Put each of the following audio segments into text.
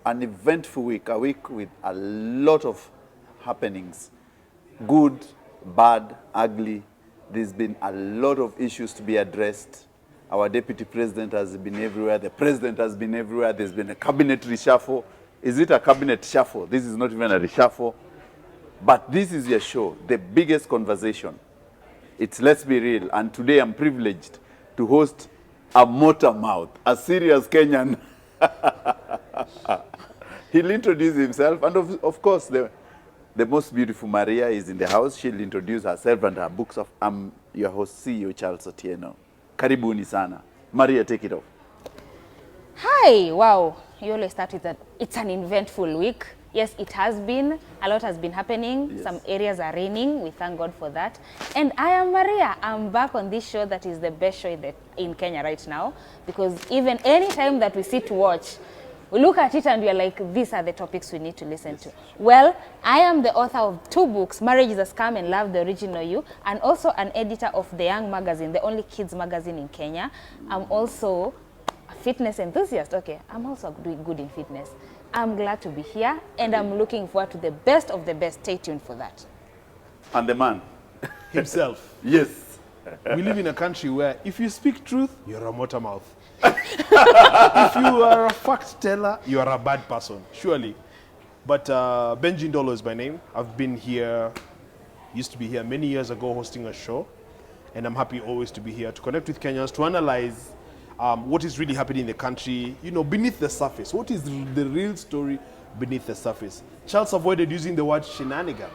an eventful week, a week with a lot of happenings. Good, bad, ugly. There's been a lot of issues to be addressed. Our deputy president has been everywhere. The president has been everywhere. There's been a cabinet reshuffle. Is it a cabinet shuffle? This is not even a reshuffle. But this is your show, the biggest conversation. It's Let's Be Real. And today I'm privileged to host a motor mouth, a serious Kenyan. He'll introduce himself. And of course, the most beautiful Maria is in the house. She'll introduce herself and her books. I'm your host, CEO Charles Otieno. Karibuni sana. Maria, take it off. Hi, wow. You always start with that. It's an eventful week. Yes, it has been. A lot has been happening. Yes. Some areas are raining. We thank God for that. And I am Maria. I'm back on this show that is the best show in Kenya right now. Because even any time that we sit to watch, we look at it and we are like, these are the topics we need to listen to. Well, I am the author of 2 books, Marriage is a Scam and Love the Original You, and also an editor of The Young magazine, the only kids magazine in Kenya. I'm also a fitness enthusiast. Okay, I'm also doing good in fitness. I'm glad to be here, and I'm looking forward to the best of the best. Stay tuned for that. And the man himself. Yes. We live in a country where if you speak truth, you're a motor mouth. If you are a fact teller, you are a bad person, surely. But Benji Ndolo is my name. I've been here, used to be here many years ago hosting a show, and I'm happy always to be here to connect with Kenyans, to analyze what is really happening in the country, you know, beneath the surface. What is the real story beneath the surface? Charles avoided using the word shenanigans,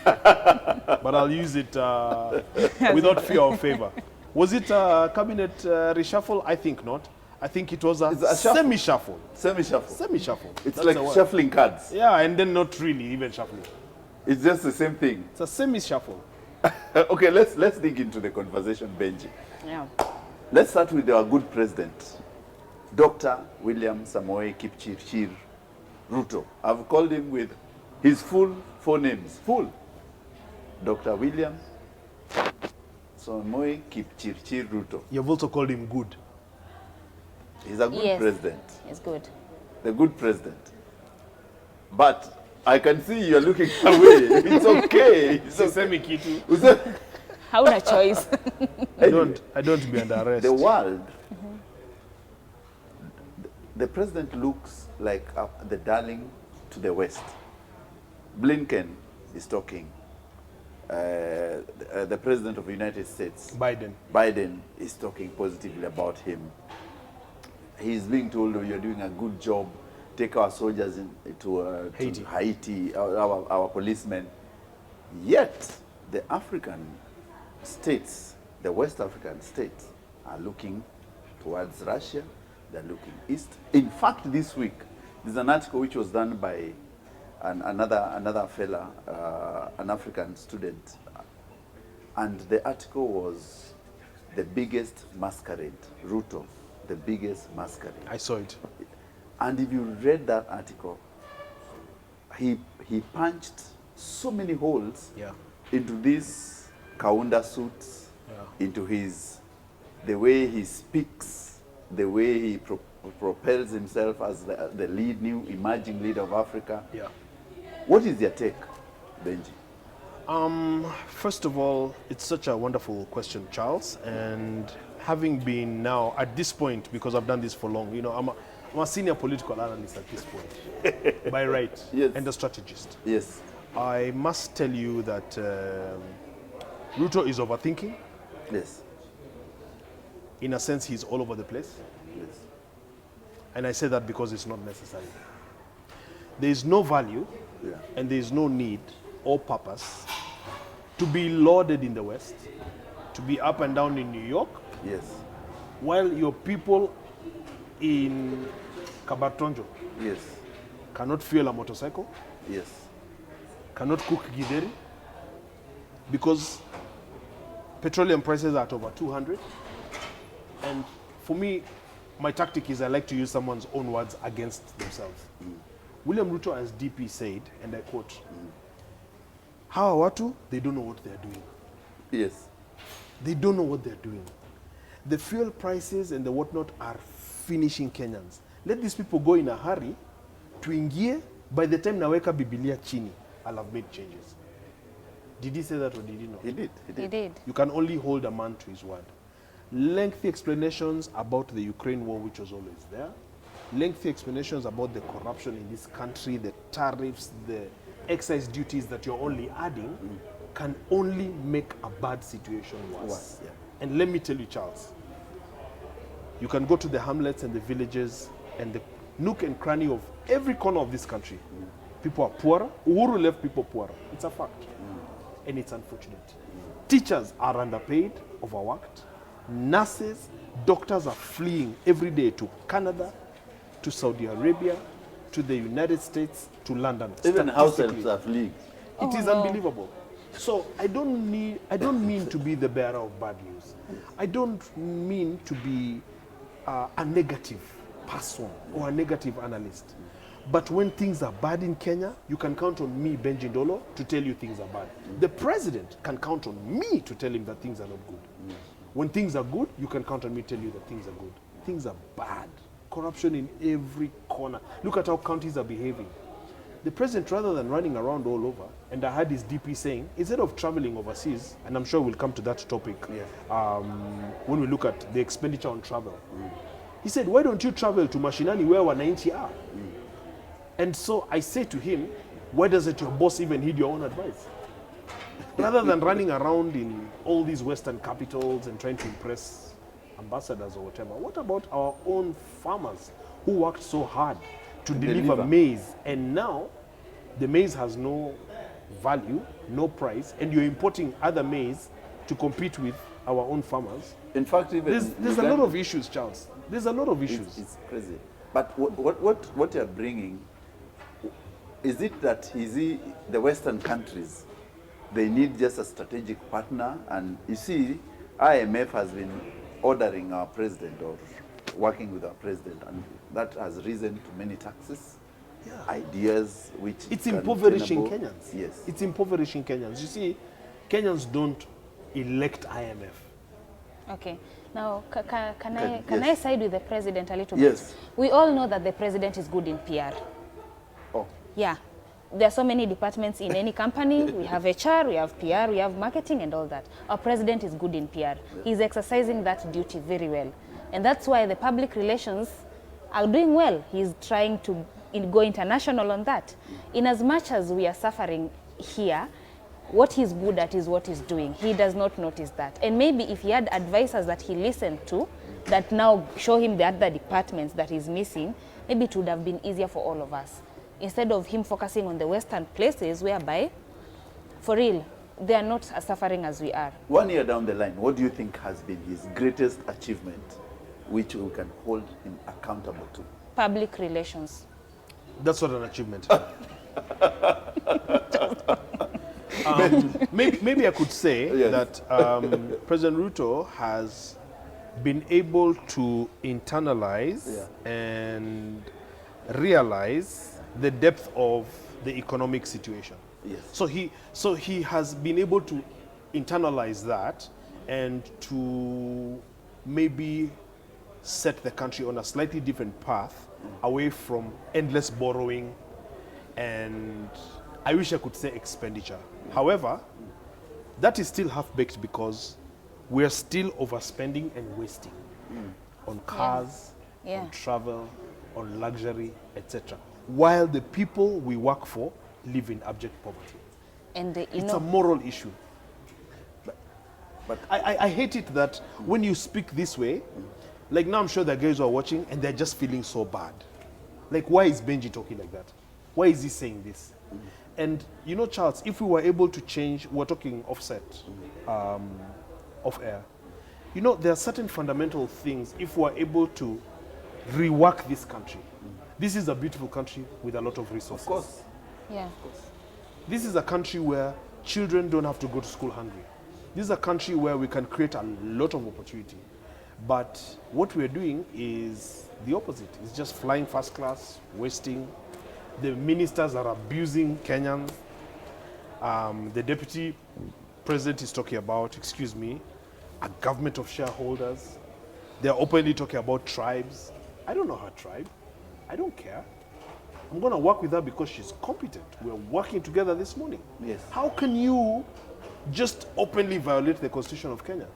but I'll use it without fear or favor. Was it a cabinet reshuffle? I think not. I think it was a semi-shuffle. Semi-shuffle. Semi-shuffle. It's like shuffling cards. Yeah, and then not really even shuffling. It's just the same thing. It's a semi-shuffle. Okay, let's dig into the conversation, Benji. Yeah. Let's start with our good president, Dr. William Samoei Kipchirchir Ruto. I've called him with his full 4 names. Full. Dr. William Samoei Kipchirchir Ruto. You've also called him good. He's a good president. He's good. The good president. But I can see you're looking away. It's okay. It's okay. Semi-kitu. How a choice. I don't be under arrest. The world, the president looks like the darling to the West. Blinken is talking. The president of the United States, Biden is talking positively about him. He's being told, you're doing a good job. Take our soldiers to Haiti, our policemen. Yet, the African states, the West African states, are looking towards Russia. They're looking east. In fact, this week, there's an article which was done by another fella, an African student, and the article was the biggest masquerade, Ruto, the biggest masquerade. I saw it. And if you read that article, he punched so many holes into these Kaunda suits, into the way he speaks, the way he propels himself as the new emerging leader of Africa. Yeah. What is your take, Benji? First of all, it's such a wonderful question, Charles. And having been now at this point, because I've done this for long, you know, I'm a senior political analyst at this point, by right, and a strategist. Yes. I must tell you that Ruto is overthinking. Yes. In a sense, he's all over the place. Yes. And I say that because it's not necessary. There is no value and there is no need or purpose to be lauded in the West, to be up and down in New York, while your people in Kabatonjo cannot fuel a motorcycle, cannot cook githeri, because petroleum prices are at over 200. And for me, my tactic is I like to use someone's own words against themselves. William Ruto, as DP, said, and I quote, Hawa watu, they don't know what they're doing. Yes. They don't know what they're doing. The fuel prices and the whatnot are finishing Kenyans. Let these people go in a hurry tuingie, by the time naweka Biblia chini, I'll have made changes. Did he say that or did he not? He did. He did. You can only hold a man to his word. Lengthy explanations about the Ukraine war, which was always there. Lengthy explanations about the corruption in this country, the tariffs, the excise duties that you're only adding can only make a bad situation worse. Yeah. And let me tell you, Charles, you can go to the hamlets and the villages and the nook and cranny of every corner of this country. People are poorer. Uhuru left people poorer. It's a fact. And it's unfortunate. Teachers are underpaid, overworked. Nurses, doctors are fleeing every day to Canada, to Saudi Arabia, to the United States, to London. Even house helps are fleeing. It is unbelievable. So I don't mean to be the bearer of bad news. I don't mean to be a negative person or a negative analyst. But when things are bad in Kenya, you can count on me, Benji Ndolo, to tell you things are bad. The president can count on me to tell him that things are not good. When things are good, you can count on me to tell you that things are good. Things are bad. Corruption in every corner. Look at how counties are behaving. The president, rather than running around all over, and I had his DP saying, instead of traveling overseas, and I'm sure we'll come to that topic when we look at the expenditure on travel, he said, why don't you travel to Mashinani where wananchi are? And so I say to him, why doesn't your boss even heed your own advice? Rather than running around in all these Western capitals and trying to impress ambassadors or whatever, what about our own farmers who worked so hard to deliver maize, and now the maize has no value, no price, and you're importing other maize to compete with our own farmers? In fact, even there's a lot of issues, Charles. There's a lot of issues. It's crazy. But what you're bringing, is it that the Western countries, they need just a strategic partner? And you see, IMF has been ordering our president or working with our president, and that has risen to many taxes, ideas which... It's impoverishing Kenyans. Yes. It's impoverishing Kenyans. You see, Kenyans don't elect IMF. Okay. Now, can I side with the president a little bit? Yes. We all know that the president is good in PR. Oh. Yeah. There are so many departments in any company. We have HR, we have PR, we have marketing and all that. Our president is good in PR. He's exercising that duty very well. And that's why the public relations are doing well. He's trying to go international on that. In as much as we are suffering here, what he's good at is what he's doing. He does not notice that. And maybe if he had advisors that he listened to, that now show him the other departments that he's missing, maybe it would have been easier for all of us. Instead of him focusing on the Western places whereby, for real, they are not as suffering as we are. 1 year down the line, what do you think has been his greatest achievement, which we can hold him accountable to? Public relations. That's not an achievement. Maybe I could say that President Ruto has been able to internalize and realize the depth of the economic situation. Yes. So he has been able to internalize that and to maybe set the country on a slightly different path away from endless borrowing and, I wish I could say, expenditure. However, that is still half-baked because we are still overspending and wasting on cars, on travel, on luxury, etc. While the people we work for live in abject poverty. And it's a moral issue. But I hate it that when you speak this way, like now I'm sure the guys are watching and they're just feeling so bad. Like, why is Benji talking like that? Why is he saying this? And you know, Charles, if we were able to change, we're talking offset, off air. You know, there are certain fundamental things, if we're able to rework this country. This is a beautiful country with a lot of resources. Of course. Yeah. This is a country where children don't have to go to school hungry. This is a country where we can create a lot of opportunity. But what we're doing is the opposite. It's just flying first class, wasting. The ministers are abusing Kenyans. The deputy president is talking about, a government of shareholders. They're openly talking about tribes. I don't know her tribe. I don't care. I'm going to work with her because she's competent. We're working together this morning. Yes. How can you just openly violate the Constitution of Kenya,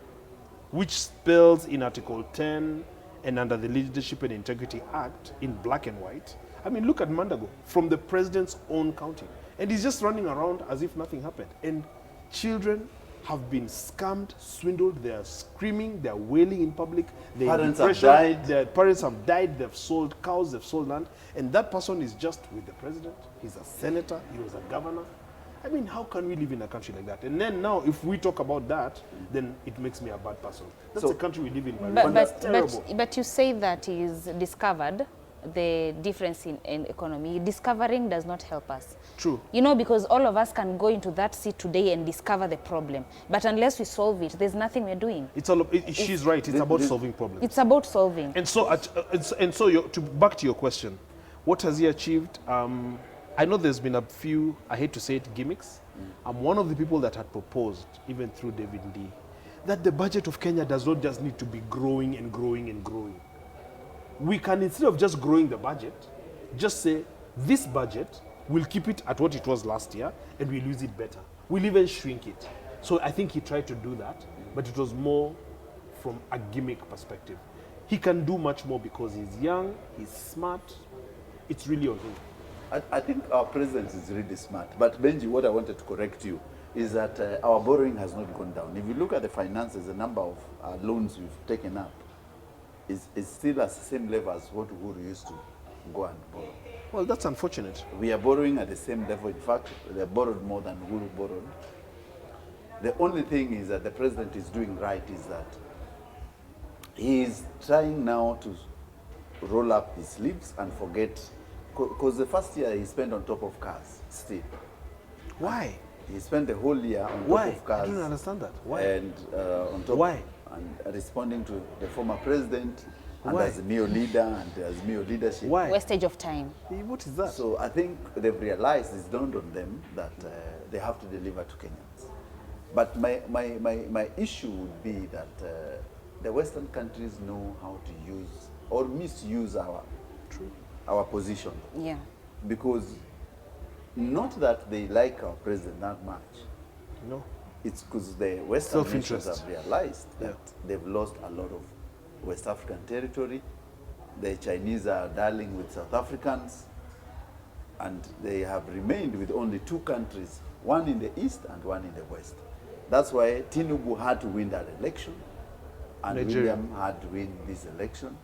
which spells in Article 10 and under the Leadership and Integrity Act in black and white? I mean, look at Mandago from the president's own county. And he's just running around as if nothing happened. And children have been scammed, swindled, they are screaming, they are wailing in public. Parents have died. Their parents have died, they've sold cows, they've sold land. And that person is just with the president. He's a senator, he was a governor. I mean, how can we live in a country like that? And then now, if we talk about that, then it makes me a bad person. That's the country we live in. But you say that he's discovered the difference in economy. Discovering does not help us. True. You know, because all of us can go into that seat today and discover the problem. But unless we solve it, there's nothing we're doing. She's right. It's about solving problems. It's about solving. And so, back to your question, what has he achieved? I know there's been a few, I hate to say it, gimmicks. I'm one of the people that had proposed, even through David Lee, that the budget of Kenya does not just need to be growing and growing and growing. We can, instead of just growing the budget, just say, this budget, we'll keep it at what it was last year, and we'll use it better. We'll even shrink it. So I think he tried to do that, but it was more from a gimmick perspective. He can do much more because he's young, he's smart. It's really on him. I think our president is really smart. But Benji, what I wanted to correct you is that our borrowing has not gone down. If you look at the finances, the number of loans we've taken up is still at the same level as what Uhuru used to go and borrow. Well, that's unfortunate. We are borrowing at the same level. In fact, they borrowed more than Uhuru borrowed. The only thing is that the president is doing right is that he is trying now to roll up his sleeves and forget, because the first year he spent on top of cars still. Why? He spent the whole year on top of cars. I don't understand that. Why? And on top. Why? And responding to the former president. And Why? as a new leader and as new leadership. Why? Wastage of time. What is that? So I think they've realized, it's dawned on them that they have to deliver to Kenyans. But my issue would be that the Western countries know how to use or misuse our position. Yeah. Because not that they like our president that much. No. It's because the Western nations have realized that they've lost a lot of West African territory. The Chinese are dallying with South Africans, and they have remained with only two countries, one in the east and one in the west. That's why Tinubu had to win that election, and Nigeria. William had to win this election,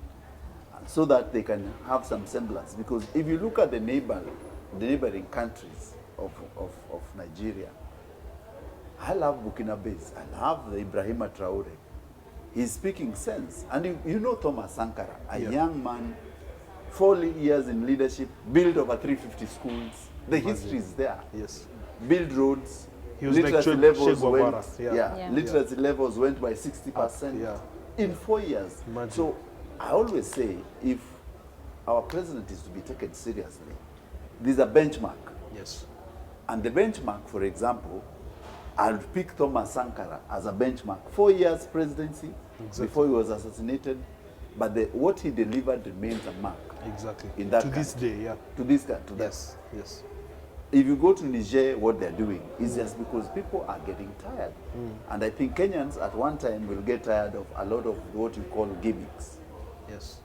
and so that they can have some semblance. Because if you look at the neighboring countries of Nigeria, I love Burkina Faso, I love the Ibrahima Traore. He's speaking sense. And you know Thomas Sankara, a young man, 4 years in leadership, built over 350 schools. The history is there. Yes. Build roads. He was literacy like levels Che Guevara. went, literacy levels went by 60% in 4 years. Imagine. So I always say, if our president is to be taken seriously, there's a benchmark. Yes. And the benchmark, for example, I'll pick Thomas Sankara as a benchmark. 4 years presidency before he was assassinated, but what he delivered remains a mark. Exactly. In that to country. this day, yeah. To this country. Yes. Yes. If you go to Niger, what they're doing is just because people are getting tired. And I think Kenyans at one time will get tired of a lot of what you call gimmicks. Yes.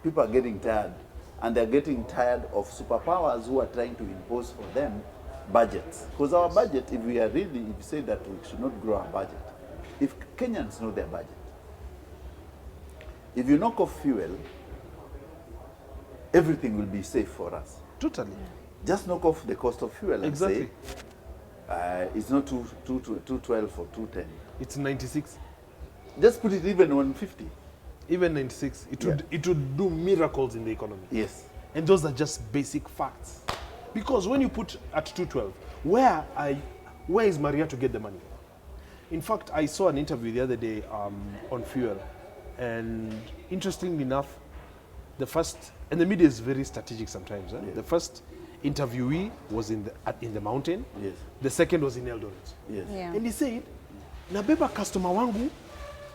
People are getting tired, and they're getting tired of superpowers who are trying to impose for them budgets. Because our budget, if you say that we should not grow our budget, if Kenyans know their budget, if you knock off fuel, everything will be safe for us. Totally. Just knock off the cost of fuel and Exactly. say, it's not 212 or 210. It's 96. Just put it even 150. Even 96. It would do miracles in the economy. Yes. And those are just basic facts. Because when you put at 212, where is Maria to get the money? In fact, I saw an interview the other day on fuel. And interestingly enough, and the media is very strategic sometimes. Yes. The first interviewee was in the mountain. Yes. The second was in Eldoret. Yes. Yeah. And he said, nabeba customer wangu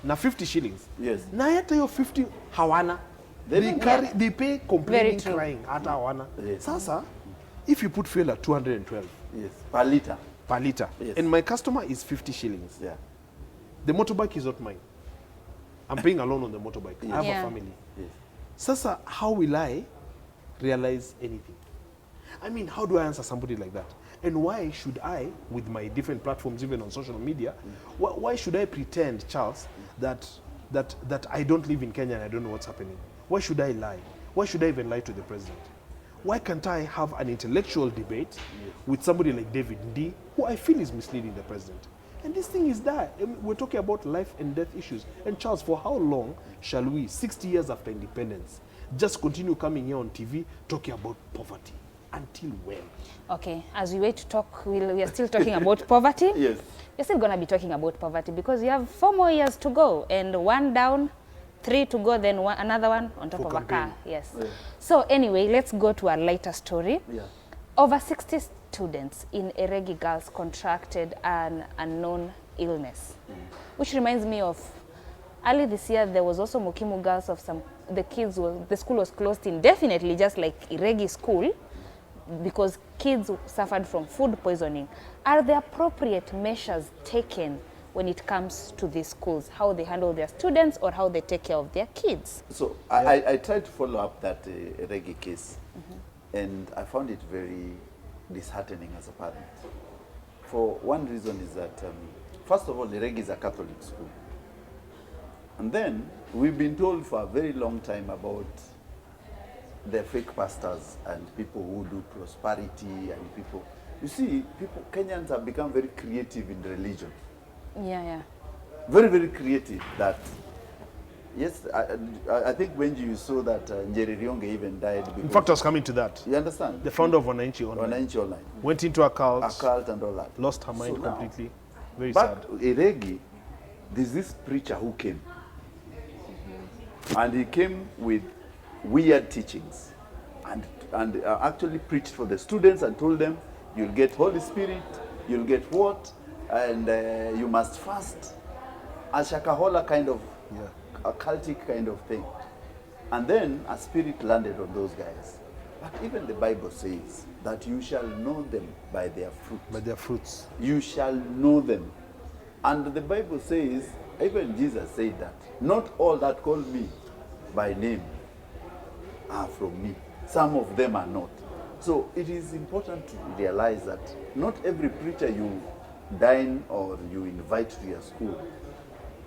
na 50 shillings. Yes. Na hata hiyo 50 hawana. They pay complaining, Very crying. Hata hawana. Yes. Sasa, if you put fuel at 212 Yes, per liter. per liter, Yes. and my customer is 50 shillings, Yeah. the motorbike is not mine. I'm paying alone on the motorbike. I have Yeah. a family. Yes. Sasa, how will I realize anything? I mean, how do I answer somebody like that? And why should I, with my different platforms, even on social media, why should I pretend, Charles, that I don't live in Kenya and I don't know what's happening? Why should I lie? Why should I even lie to the president? Why can't I have an intellectual debate with somebody like David Ndii, who I feel is misleading the president? And this thing is there. We're talking about life and death issues. And Charles, for how long shall we, 60 years after independence, just continue coming here on TV talking about poverty? Until when? Okay, as we wait to talk, we are still talking about poverty. Yes. We're still going to be talking about poverty because you have 4 more years to go and 1 down, 3 to go, then another one on top For of campaign. a car. Yes. Yeah. So anyway, let's go to a lighter story. Yeah. Over 60 students in Eregi Girls contracted an unknown illness, which reminds me of early this year, there was also Mukimu Girls of the school was closed indefinitely, just like Eregi School, because kids suffered from food poisoning. Are the appropriate measures taken when it comes to these schools, how they handle their students or how they take care of their kids? So I tried to follow up that Eregi case, and I found it very disheartening as a parent. For one reason is that, first of all, Eregi is a Catholic school. And then we've been told for a very long time about the fake pastors and people who do prosperity and people. You see, Kenyans have become very creative in religion. Yeah. Very, very creative that, yes, I think when you saw that Njeri Rionge even died. In fact, I was coming to that. You understand? The founder of Wananchi Online Wananchi Online. went into a cult, And all that. lost her mind So now, completely. Very But sad. Eregi, there's this preacher who came. And he came with weird teachings and actually preached for the students and told them, you'll get Holy Spirit, you'll get what, and you must fast. A Shakahola kind of, a cultic kind of thing. And then a spirit landed on those guys. But even the Bible says that you shall know them by their fruit. By their fruits. You shall know them. And the Bible says, even Jesus said that, not all that call me by name are from me. Some of them are not. So it is important to realize that not every preacher you dine or you invite to your school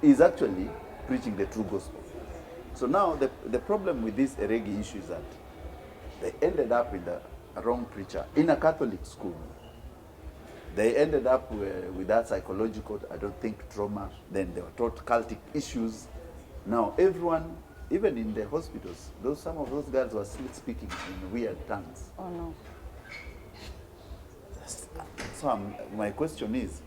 is actually preaching the true gospel. So now the problem with this Eregi issue is that they ended up with the wrong preacher in a Catholic school. They ended up with that psychological, I don't think, trauma. Then they were taught cultic issues. Now everyone, even in the hospitals, some of those girls were still speaking in weird tongues. Oh no. So my question is,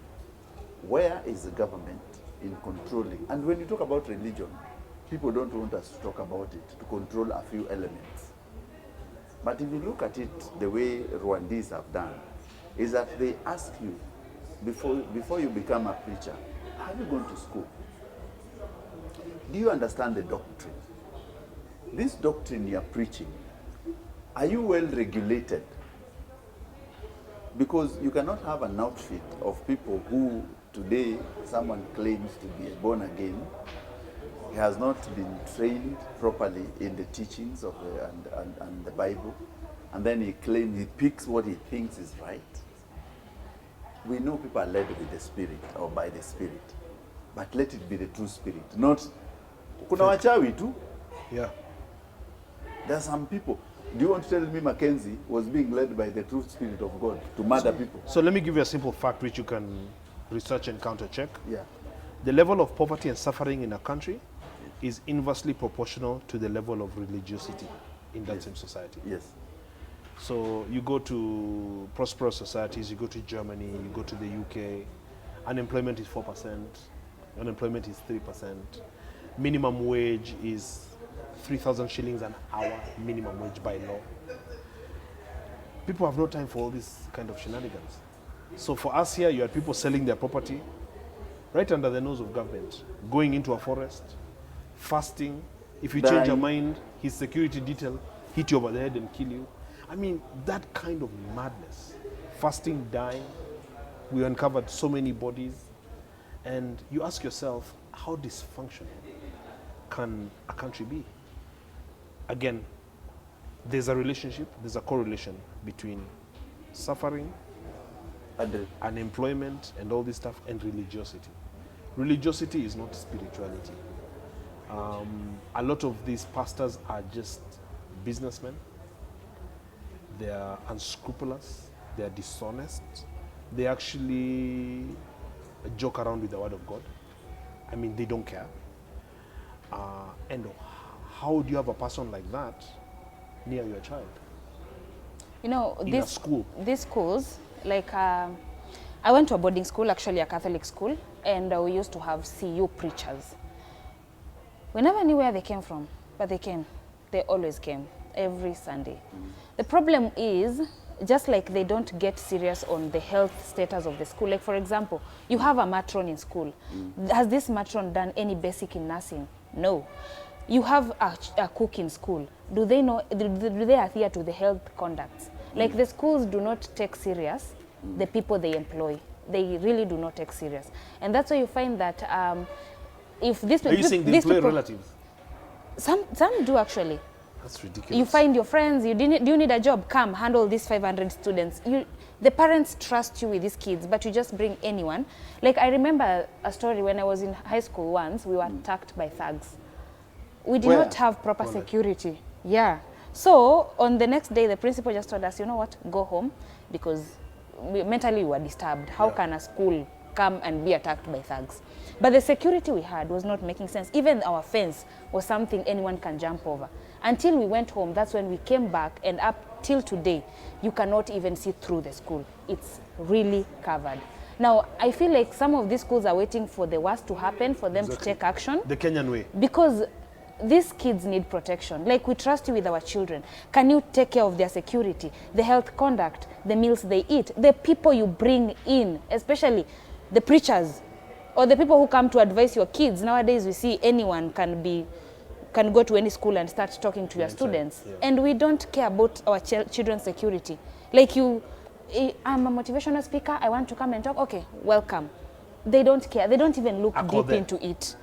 where is the government in controlling? And when you talk about religion, people don't want us to talk about it, to control a few elements. But if you look at it the way Rwandese have done, is that they ask you, before you become a preacher, have you gone to school? Do you understand the doctrine? This doctrine you are preaching, are you well regulated? Because you cannot have an outfit of people who today someone claims to be born again. He has not been trained properly in the teachings of and the Bible, and then he claims, he picks what he thinks is right. We know people are led with the Spirit or by the Spirit, but let it be the true Spirit, not kuna wachawi tu. Yeah. There are some people. Do you want to tell me Mackenzie was being led by the true Spirit of God to murder people? So let me give you a simple fact which you can research and counter-check. Yeah. The level of poverty and suffering in a country is inversely proportional to the level of religiosity in that same society. Yes. So you go to prosperous societies, you go to Germany, you go to the UK, unemployment is 4%, unemployment is 3%, minimum wage is 3,000 shillings an hour, minimum wage by law. People have no time for all this kind of shenanigans. So for us here, you have people selling their property right under the nose of government, going into a forest, fasting, If you change your mind, his security detail hit you over the head and kill you. I mean, that kind of madness. Fasting, dying. We uncovered so many bodies. And you ask yourself, how dysfunctional can a country be? Again, there's a relationship, there's a correlation between suffering, unemployment, and all this stuff, and religiosity. Religiosity is not spirituality. A lot of these pastors are just businessmen. They are unscrupulous. They are dishonest. They actually joke around with the word of God. I mean, they don't care. And how do you have a person like that near your child? You know, in a school? These schools, like, I went to a boarding school, actually a Catholic school, and we used to have CU preachers. We never knew where they came from, but they came. They always came, every Sunday. The problem is, just like they don't get serious on the health status of the school. Like, for example, you have a matron in school. Has this matron done any basic in nursing? No. You have a cook in school. Do they know, do they adhere to the health conducts? Like, the schools do not take serious the people they employ. They really do not take serious. And that's why you find that if this... Are you saying they employ relatives? Some do, actually. That's ridiculous. You find your friends, do you need a job? Come, handle these 500 students. The parents trust you with these kids, but you just bring anyone. Like, I remember a story when I was in high school once, we were attacked by thugs. We did not have proper security. Yeah. So, on the next day, the principal just told us, you know what, go home, because mentally we were disturbed. How can a school come and be attacked by thugs? But the security we had was not making sense. Even our fence was something anyone can jump over. Until we went home, that's when we came back, and up till today, you cannot even see through the school. It's really covered. Now, I feel like some of these schools are waiting for the worst to happen for them to take action. The Kenyan way. Because these kids need protection. Like, we trust you with our children. Can you take care of their security, the health conduct, the meals they eat, the people you bring in, especially the preachers or the people who come to advise your kids? Nowadays, we see anyone can go to any school and start talking to your students. Yeah. And we don't care about our children's security. Like, I'm a motivational speaker, I want to come and talk. Okay, welcome. They don't care. They don't even look deep into it.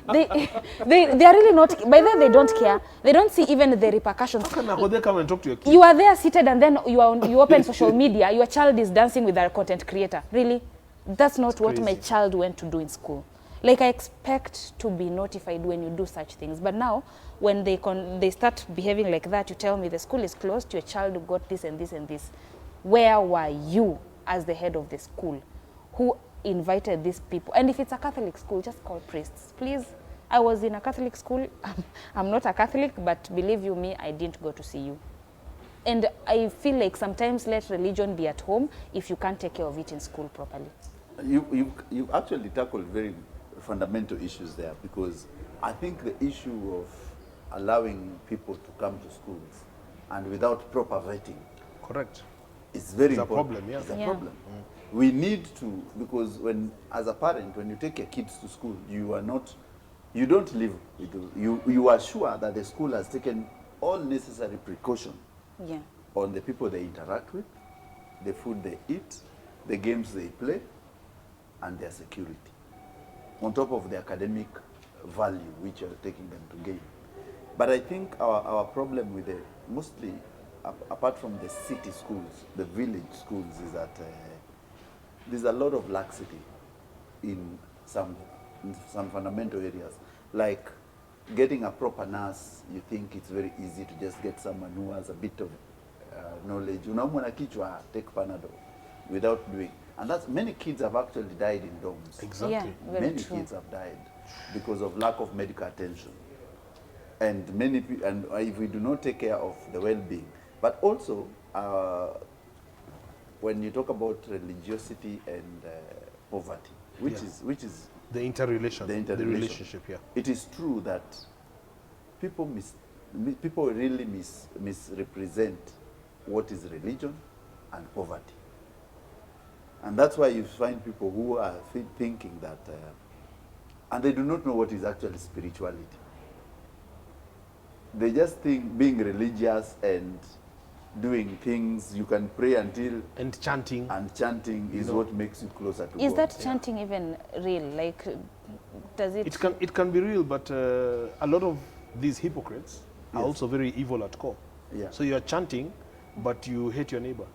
They are really not, by then they don't care. They don't see even the repercussions. How can they come and talk to your kids? You are there seated, and then you open social media, your child is dancing with a content creator. Really? That's not what my child went to do in school. Like, I expect to be notified when you do such things. But now, when they start behaving like that, you tell me the school is closed, your child got this and this and this. Where were you as the head of the school? Who invited these people? And if it's a Catholic school, just call priests, please. I was in a Catholic school. I'm not a Catholic, but believe you me, I didn't go to see you. And I feel like sometimes let religion be at home if you can't take care of it in school properly. You actually tackled very fundamental issues there, because I think the issue of allowing people to come to schools and without proper vetting, correct, is very important. It's a problem. Yeah. It's a problem. We need to, because as a parent, when you take your kids to school, you don't live with you are sure that the school has taken all necessary precaution on the people they interact with, the food they eat, the games they play, and their security, on top of the academic value which you're taking them to gain. But I think our problem with mostly, apart from the city schools, the village schools, is that there's a lot of laxity in some fundamental areas. Like getting a proper nurse, you think it's very easy to just get someone who has a bit of knowledge. Unaumwa na kichwa, take Panadol, without doing. And many kids have actually died in dorms. Exactly. Yeah, many kids have died because of lack of medical attention. And if we do not take care of the well-being, but also when you talk about religiosity and poverty, which is the interrelationship, yeah. It is true that people really misrepresent what is religion and poverty. And that's why you find people who are thinking that, and they do not know what is actually spirituality. they just think being religious and doing things you can pray until and chanting is what makes you closer to God. Is that chanting even real? Like, does it? It can be real, but a lot of these hypocrites are also very evil at core. Yeah. So you are chanting, but you hate your neighbor.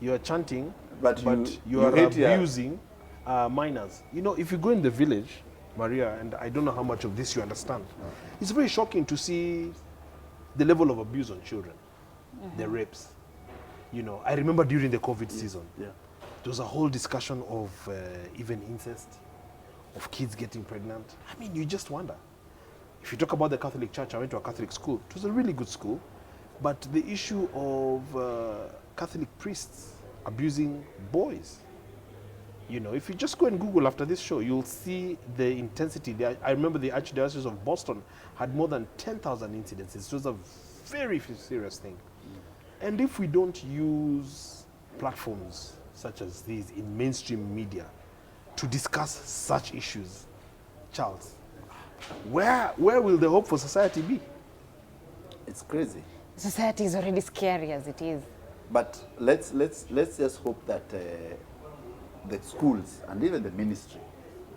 You are chanting, but you are abusing minors. You know, if you go in the village, Maria, and I don't know how much of this you understand, it's very shocking to see the level of abuse on children, the rapes. You know, I remember during the COVID season, there was a whole discussion of even incest, of kids getting pregnant. I mean, you just wonder. If you talk about the Catholic Church, I went to a Catholic school. It was a really good school. But the issue of Catholic priests abusing boys, you know, if you just go and Google after this show, you'll see the intensity. I remember the Archdiocese of Boston had more than 10,000 incidents. It was a very serious thing. And if we don't use platforms such as these in mainstream media to discuss such issues, Charles, where will the hope for society be? It's crazy. Society is already scary as it is. But let's just hope that the schools and even the ministry,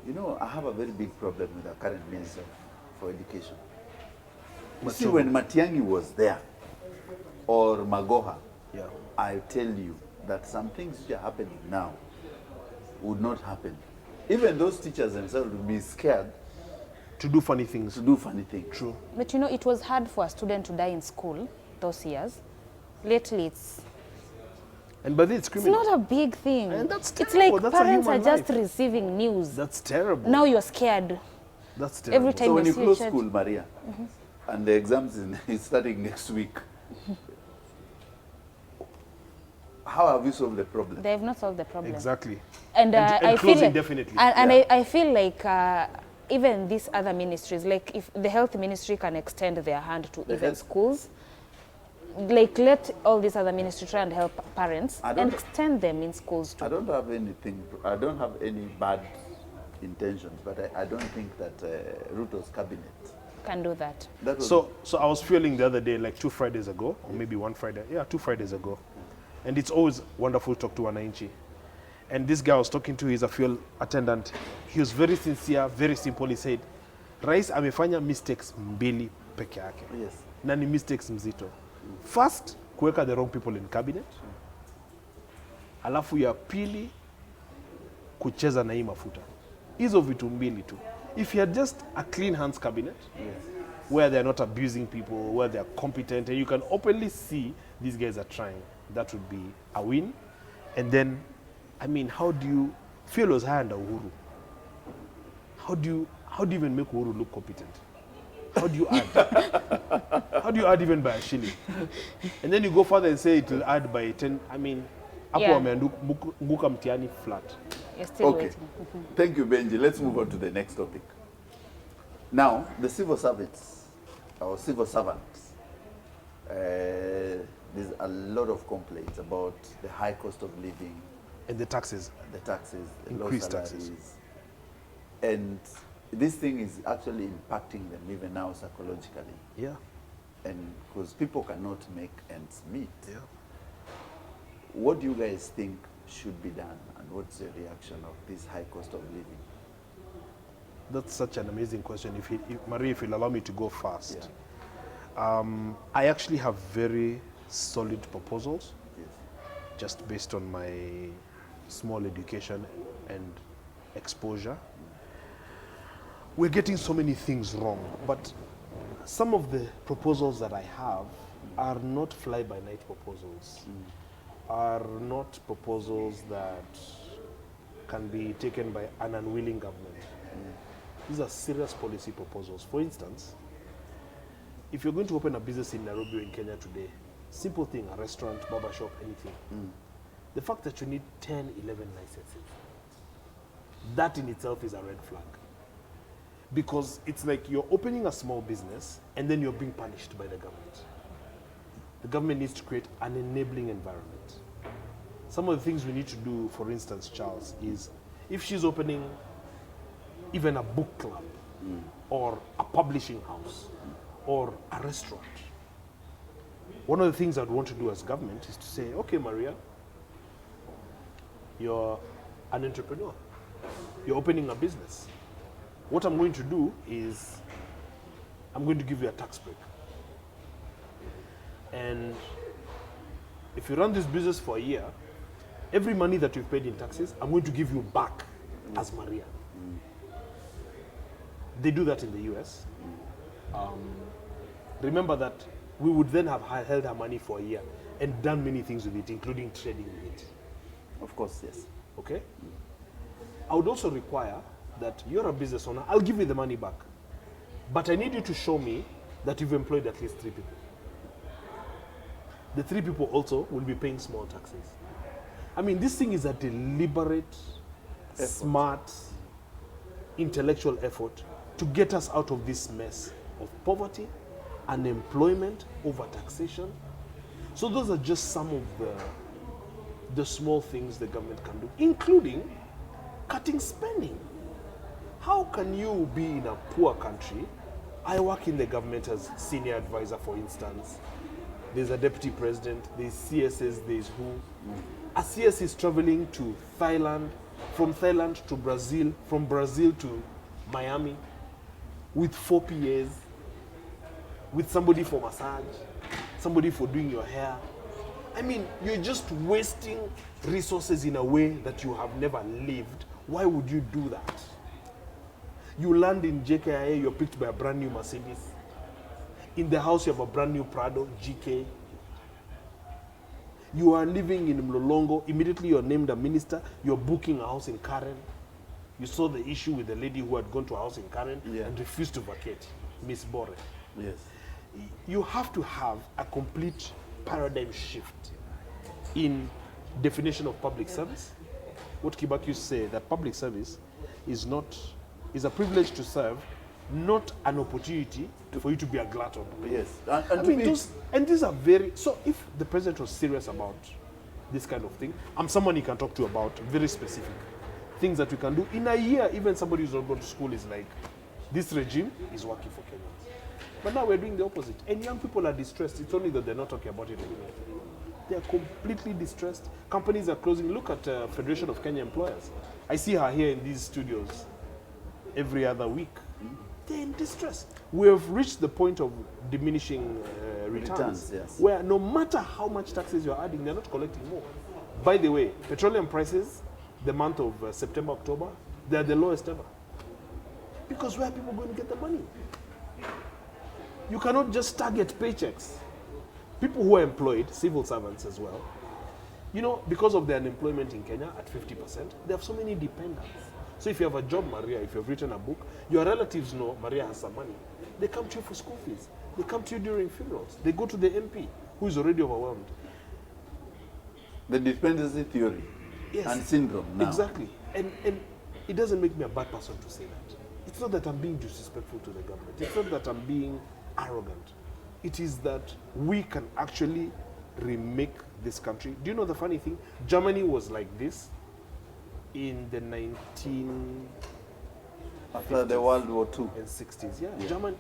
you know, I have a very big problem with the current minister for education. You see, when Matiang'i was there, or Magoha, I tell you that some things which are happening now would not happen. Even those teachers themselves would be scared to do funny things. True. But you know, it was hard for a student to die in school those years. Lately, it's criminal. not a big thing. And that's it's terrible. like That's parents are just life. receiving news. That's terrible. Now you're scared. That's terrible. Every time So when you see a close church- school, Maria, and the exams is starting next week, how have you solved the problem? They have not solved the problem. Exactly. And, And I closing feel like, definitely. And I feel like even these other ministries, like if the health ministry can extend their hand to even schools, like let all these other ministries try and help parents and extend them in schools too. I don't have any bad intentions, but I don't think that Ruto's cabinet can do that. So I was feeling the other day, like 2 Fridays ago, or maybe 1 Friday. Yeah, 2 Fridays ago. And it's always wonderful to talk to Wananchi. And this guy I was talking to, he's a fuel attendant. He was very sincere, very simple. He said, Rais amefanya mistakes mbili peke yake. Yes. Na ni mistakes mzito. First, kuweka the wrong people in cabinet. Alafu ya pili, kucheza na hii mafuta. Hizo vitu mbili tu. If he had just a clean hands cabinet, where they're not abusing people, where they're competent, and you can openly see these guys are trying, that would be a win. And then, I mean, how do you, fuel was higher under Uhuru. How do you even make Uhuru look competent? How do you add? How do you add even by a shilling? And then you go further and say it will add by 10. I mean, hapo wameanguka mtihani flat. You're still waiting. Thank you, Benji. Let's move on to the next topic. Now, the civil servants, or civil servants, there's a lot of complaints about the high cost of living. And the taxes. The taxes. The Increased low taxes. salaries. And this thing is actually impacting them even now psychologically. Yeah. And because people cannot make ends meet. Yeah. What do you guys think should be done, and what's the reaction of this high cost of living? That's such an amazing question. If Marie, if you'll allow me to go first. Yeah. I actually have very solid proposals, just based on my small education and exposure. We're getting so many things wrong, but some of the proposals that I have are not fly-by-night proposals, are not proposals that can be taken by an unwilling government. These are serious policy proposals. For instance, if you're going to open a business in Nairobi or in Kenya today, simple thing, a restaurant, barber shop, anything, the fact that you need 10, 11 licenses, that in itself is a red flag. Because it's like you're opening a small business and then you're being punished by the government. The government needs to create an enabling environment. Some of the things we need to do, for instance, Charles, is if she's opening even a book club or a publishing house or a restaurant. One of the things I'd want to do as government is to say, okay, Maria, you're an entrepreneur. You're opening a business. What I'm going to do is I'm going to give you a tax break. And if you run this business for a year, every money that you've paid in taxes, I'm going to give you back as Maria. They do that in the US. Remember that we would then have held our money for a year and done many things with it, including trading with it. Of course, yes. Okay? I would also require that you're a business owner. I'll give you the money back. But I need you to show me that you've employed at least 3 people. The 3 people also will be paying small taxes. I mean, this thing is a deliberate, smart, intellectual effort to get us out of this mess of poverty, unemployment, over-taxation. So those are just some of the small things the government can do, including cutting spending. How can you be in a poor country? I work in the government as senior advisor, for instance. There's a deputy president, there's CSS, there's who. A CS is traveling to Thailand, from Thailand to Brazil, from Brazil to Miami, with 4 PAs, with somebody for massage, somebody for doing your hair. I mean, you're just wasting resources in a way that you have never lived. Why would you do that? You land in JKIA, you're picked by a brand new Mercedes. In the house, you have a brand new Prado, GK. You are living in Mlolongo, immediately you're named a minister, you're booking a house in Karen. You saw the issue with the lady who had gone to a house in Karen and refused to vacate, Miss Bore. Yes. You have to have a complete paradigm shift in definition of public service. What Kibaki used to say, that public service is a privilege to serve, not an opportunity for you to be a glutton. Yes. And these are very, so if the president was serious about this kind of thing, I'm someone he can talk to about very specific things that we can do. In a year, even somebody who's not going to school is like, this regime is working for Kenyans. But now we're doing the opposite. And young people are distressed. It's only that they're not talking about it anymore. They're completely distressed. Companies are closing. Look at Federation of Kenya Employers. I see her here in these studios every other week. They're in distress. We have reached the point of diminishing returns, where no matter how much taxes you're adding, they're not collecting more. By the way, petroleum prices, the month of September, October, they're the lowest ever. Because where are people going to get the money? You cannot just target paychecks. People who are employed, civil servants as well, you know, because of the unemployment in Kenya at 50%, they have so many dependents. So if you have a job, Maria, if you've written a book, your relatives know Maria has some money. They come to you for school fees. They come to you during funerals. They go to the MP, who is already overwhelmed. The dependency theory and syndrome now. Exactly. And it doesn't make me a bad person to say that. It's not that I'm being disrespectful to the government. It's not that I'm being arrogant. It is that we can actually remake this country. Do you know the funny thing? Germany was like this in the after the World War II and 60s.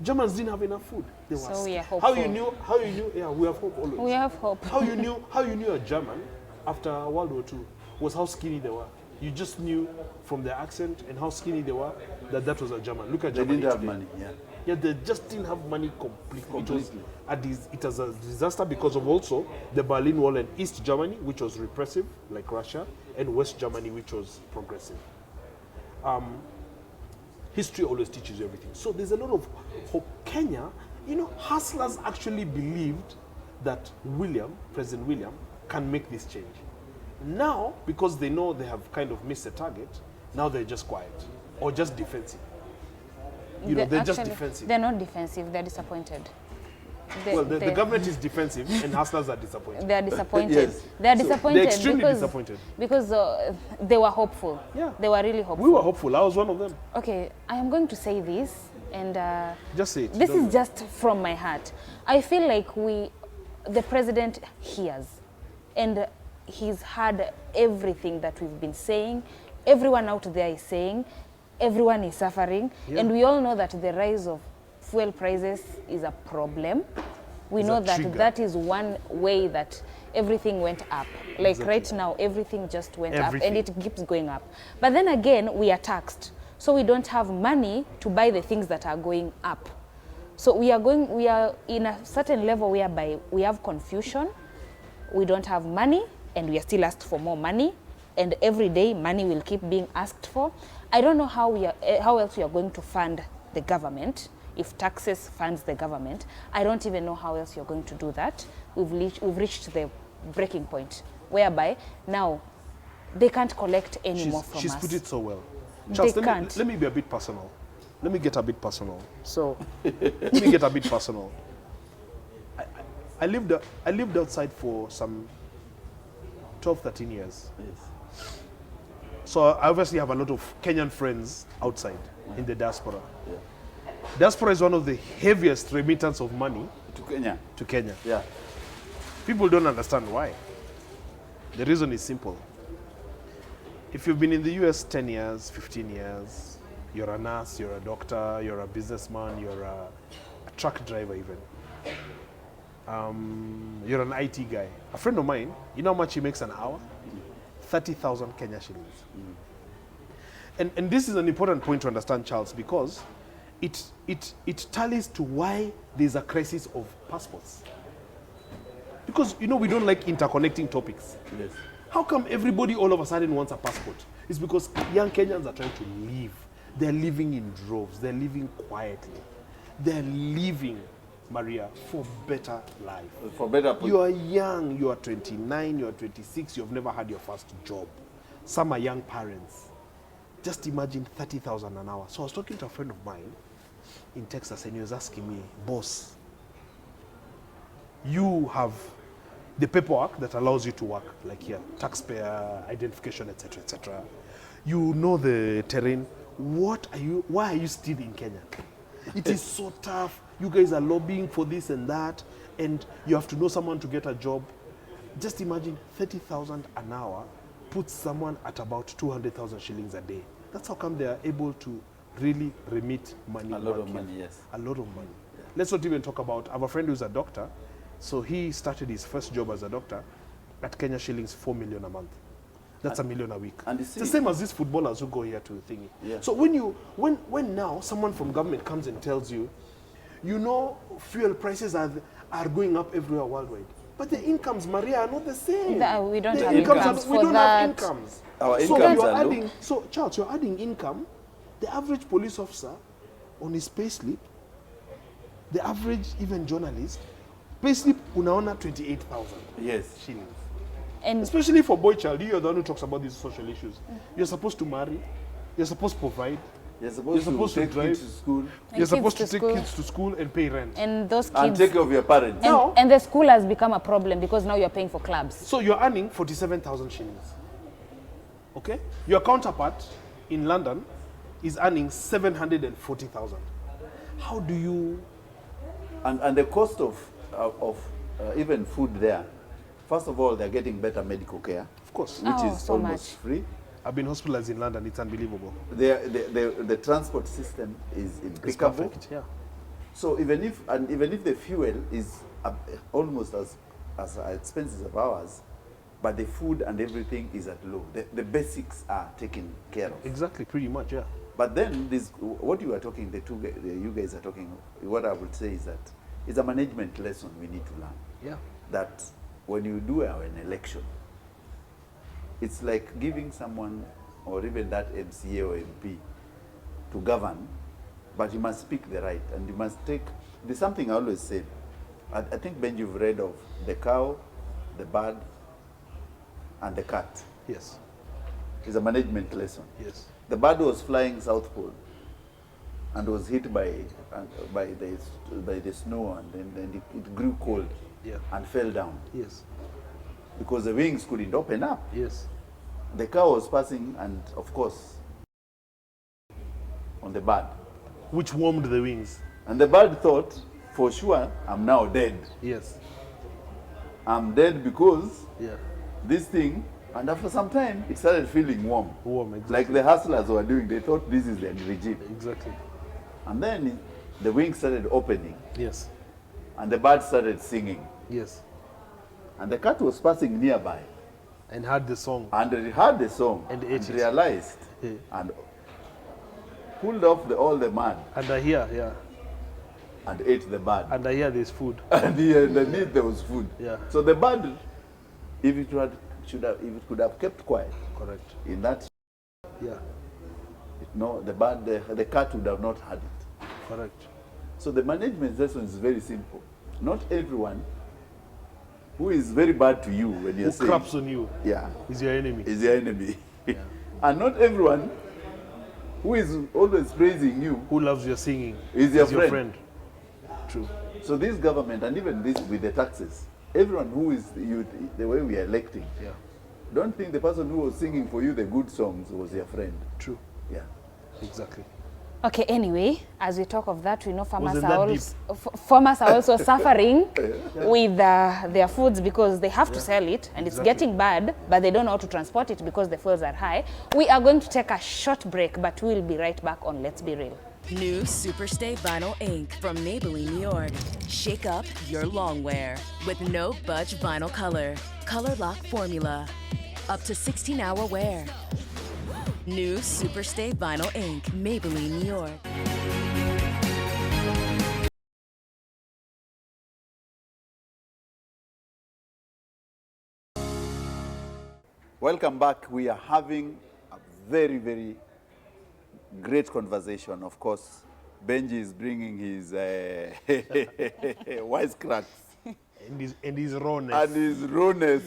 Germans didn't have enough food. They were so we are hopeful. How you knew? Yeah, we have hope always. We have hope. How you knew a German after World War II was how skinny they were. You just knew from their accent and how skinny they were that was a German. Look at Germany. They didn't have money. Yeah, they just didn't have money completely. It was a disaster because of also the Berlin Wall and East Germany, which was repressive, like Russia, and West Germany, which was progressive. History always teaches you everything. So there's a lot of hope. Kenya, you know, hustlers actually believed that President William, can make this change. Now, because they know they have kind of missed a target, now they're just quiet or just defensive. They're just defensive. They're not defensive, they're disappointed. The government is defensive and hustlers are disappointed. They're disappointed. Yes. They're disappointed. They're extremely disappointed. Because they were hopeful. Yeah. They were really hopeful. We were hopeful. I was one of them. Okay, I am going to say this, and just say it. This is just from my heart. I feel like the president hears, and he's heard everything that we've been saying. Everyone out there is saying, everyone is suffering, and we all know that the rise of fuel prices is a problem. We It's know a that trigger. that is one way that everything went up. Like right now, everything just went up and it keeps going up. But then again, we are taxed. So we don't have money to buy the things that are going up. So we are in a certain level whereby we have confusion, we don't have money, and we are still asked for more money. And every day, money will keep being asked for. I don't know how else we are going to fund the government. If taxes funds the government, I don't even know how else you're going to do that. We've reached the breaking point whereby now they can't collect any more from us. She's put it so well. Charles, They can't. let me be a bit personal. Let me get a bit personal. So Let me get a bit personal. I lived outside for some 12, 13 years. Yes. So I obviously have a lot of Kenyan friends outside in the diaspora. Yeah. Diaspora is one of the heaviest remittance of money To Kenya. to Kenya. Yeah. People don't understand why. The reason is simple. If you've been in the US 10 years, 15 years, you're a nurse, you're a doctor, you're a businessman, you're a truck driver even. You're an IT guy. A friend of mine, you know how much he makes an hour? 30,000 Kenya shillings. And this is an important point to understand, Charles, because it tallies to why there's a crisis of passports. Because, you know, we don't like interconnecting topics. Yes. How come everybody all of a sudden wants a passport? It's because young Kenyans are trying to live. They're living in droves. They're living quietly. They're living, Maria, for better life. For better. You are young. You are 29. You are 26. You've never had your first job. Some are young parents. Just imagine 30,000 an hour. So I was talking to a friend of mine in Texas, and he was asking me, boss, you have the paperwork that allows you to work, like here, taxpayer identification, etc., etc. You know the terrain. Why are you still in Kenya? It is so tough. You guys are lobbying for this and that, and you have to know someone to get a job. Just imagine 30,000 an hour puts someone at about 200,000 shillings a day. That's how come they are able to really remit money. A lot of money, yes. A lot of money. Yeah. Let's not even talk about, I have a friend who's a doctor. So he started his first job as a doctor at Kenya shillings 4 million a month. That's $1 million a week. And it's the same as these footballers who go here to thingy. Yeah. So when now someone from government comes and tells you, you know, fuel prices are going up everywhere worldwide, but the incomes, Maria, are not the same. We don't have incomes we don't have incomes. Our incomes are low. So Charles, you're adding income. The average police officer on his payslip, the average even journalist, payslip unaona 28,000 yes shillings. And especially for boy child, you're the one who talks about these social issues. You're supposed to marry, you're supposed to provide, you're supposed to take kids to school. You're supposed to take kids to school and pay rent. And those kids... And take care of your parents. And the school has become a problem because now you're paying for clubs. So you're earning 47,000 shillings. Okay? Your counterpart in London is earning 740,000. How do you... And the cost of even food there, first of all, they're getting better medical care. Of course. Which is so almost free. I've been hospitalized in London. It's unbelievable. The transport system is impeccable. It's perfect, yeah. So even if the fuel is almost as expensive as ours, but the food and everything is at low. The basics are taken care of. Exactly, pretty much, yeah. But then what you are talking, you guys are talking, what I would say is that it's a management lesson we need to learn. Yeah. That when you do an election, it's like giving someone, or even that MCA or MP, to govern, but you must speak the right, and you must take, there's something I always say, I think, Ben, you've read of the cow, the bird, and the cat. Yes. It's a management lesson. Yes. The bird was flying South Pole and was hit by the snow, and then it grew cold, yeah, and fell down. Yes. Because the wings couldn't open up. Yes. The cow was passing, and of course, on the bird. Which warmed the wings. And the bird thought, for sure, I'm now dead. Yes. I'm dead because this thing, and after some time, it started feeling warm. Warm, exactly. Like the hustlers were doing, they thought this is their regime. Exactly. And then the wings started opening. Yes. And the bird started singing. Yes. And the cat was passing nearby. And heard the song. And it heard the song. And ate it. Realized. Yeah. And pulled off all the mud. And I hear, yeah. And ate the bird. And I hear there's food. And underneath there was food. Yeah. So the bird, if it could have kept quiet. Correct. In that. Yeah. No, the cat would have not had it. Correct. So the management lesson is very simple. Not everyone who is very bad to you when you're saying... Who craps on you, yeah, is your enemy. Is your enemy. Yeah. And not everyone who is always praising you... Who loves your singing. Is your friend. True. So this government, and even this with the taxes, everyone who is the way we are electing, yeah. Don't think the person who was singing for you the good songs was your friend. True. Yeah. Exactly. Okay, anyway, as we talk of that, we know farmers Wasn't are also suffering with their foods because they have to sell it and it's getting bad, but they don't know how to transport it because the fuels are high. We are going to take a short break, but we'll be right back on Let's Be Real. New Superstay Vinyl Ink from Maybelline, New York. Shake up your long wear with no budge vinyl color. Color lock formula. Up to 16-hour wear. New Superstay Vinyl Ink, Maybelline, New York. Welcome back. We are having a very, very great conversation. Of course, Benji is bringing his wisecracks. And his rawness. And his rawness.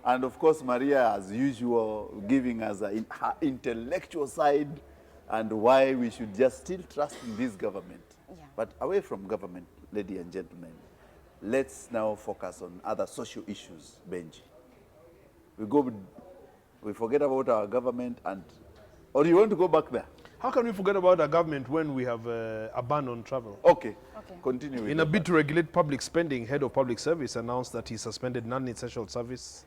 And of course, Maria, as usual, giving us her intellectual side and why we should just still trust in this government. Yeah. But away from government, ladies and gentlemen, let's now focus on other social issues, Benji. We forget about our government or you want to go back there? How can we forget about our government when we have a ban on travel? Okay. Continue. In a bid to regulate public spending, Head of Public Service announced that he suspended non-essential service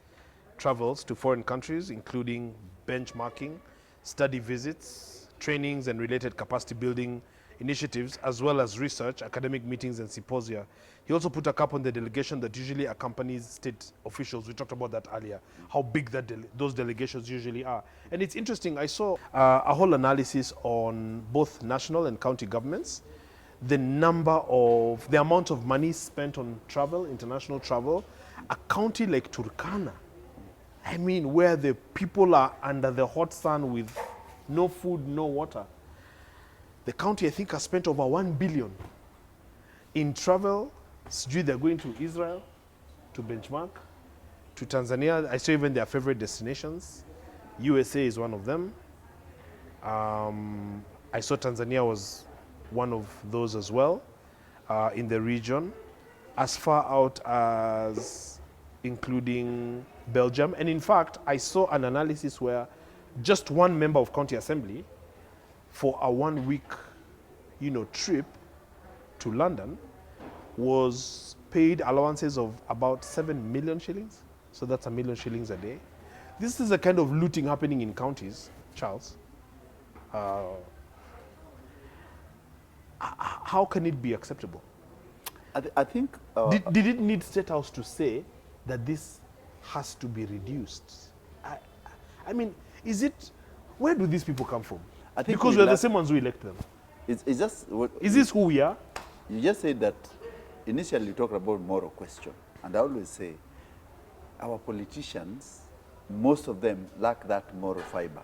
travels to foreign countries, including benchmarking, study visits, trainings and related capacity building initiatives, as well as research, academic meetings and symposia. He also put a cap on the delegation that usually accompanies state officials. We talked about that earlier, how big those delegations usually are. And it's interesting, I saw a whole analysis on both national and county governments, the amount of money spent on travel, international travel. A county like Turkana, I mean, where the people are under the hot sun with no food, no water. The county, I think, has spent over 1 billion in travel. They're going to Israel, to benchmark, to Tanzania. I saw even their favorite destinations. USA is one of them. I saw Tanzania was one of those as well in the region, as far out as including Belgium. And in fact, I saw an analysis where just one member of county assembly for a 1 week, trip to London was paid allowances of about 7 million shillings. So that's 1 million shillings a day. This is a kind of looting happening in counties, Charles. How can it be acceptable? I think... Did it need State House to say that this has to be reduced? I mean, where do these people come from? I think because we're the same ones who elect them. It's just... Is this who we are? You just said that initially you talked about moral question. And I always say, our politicians, most of them lack that moral fiber.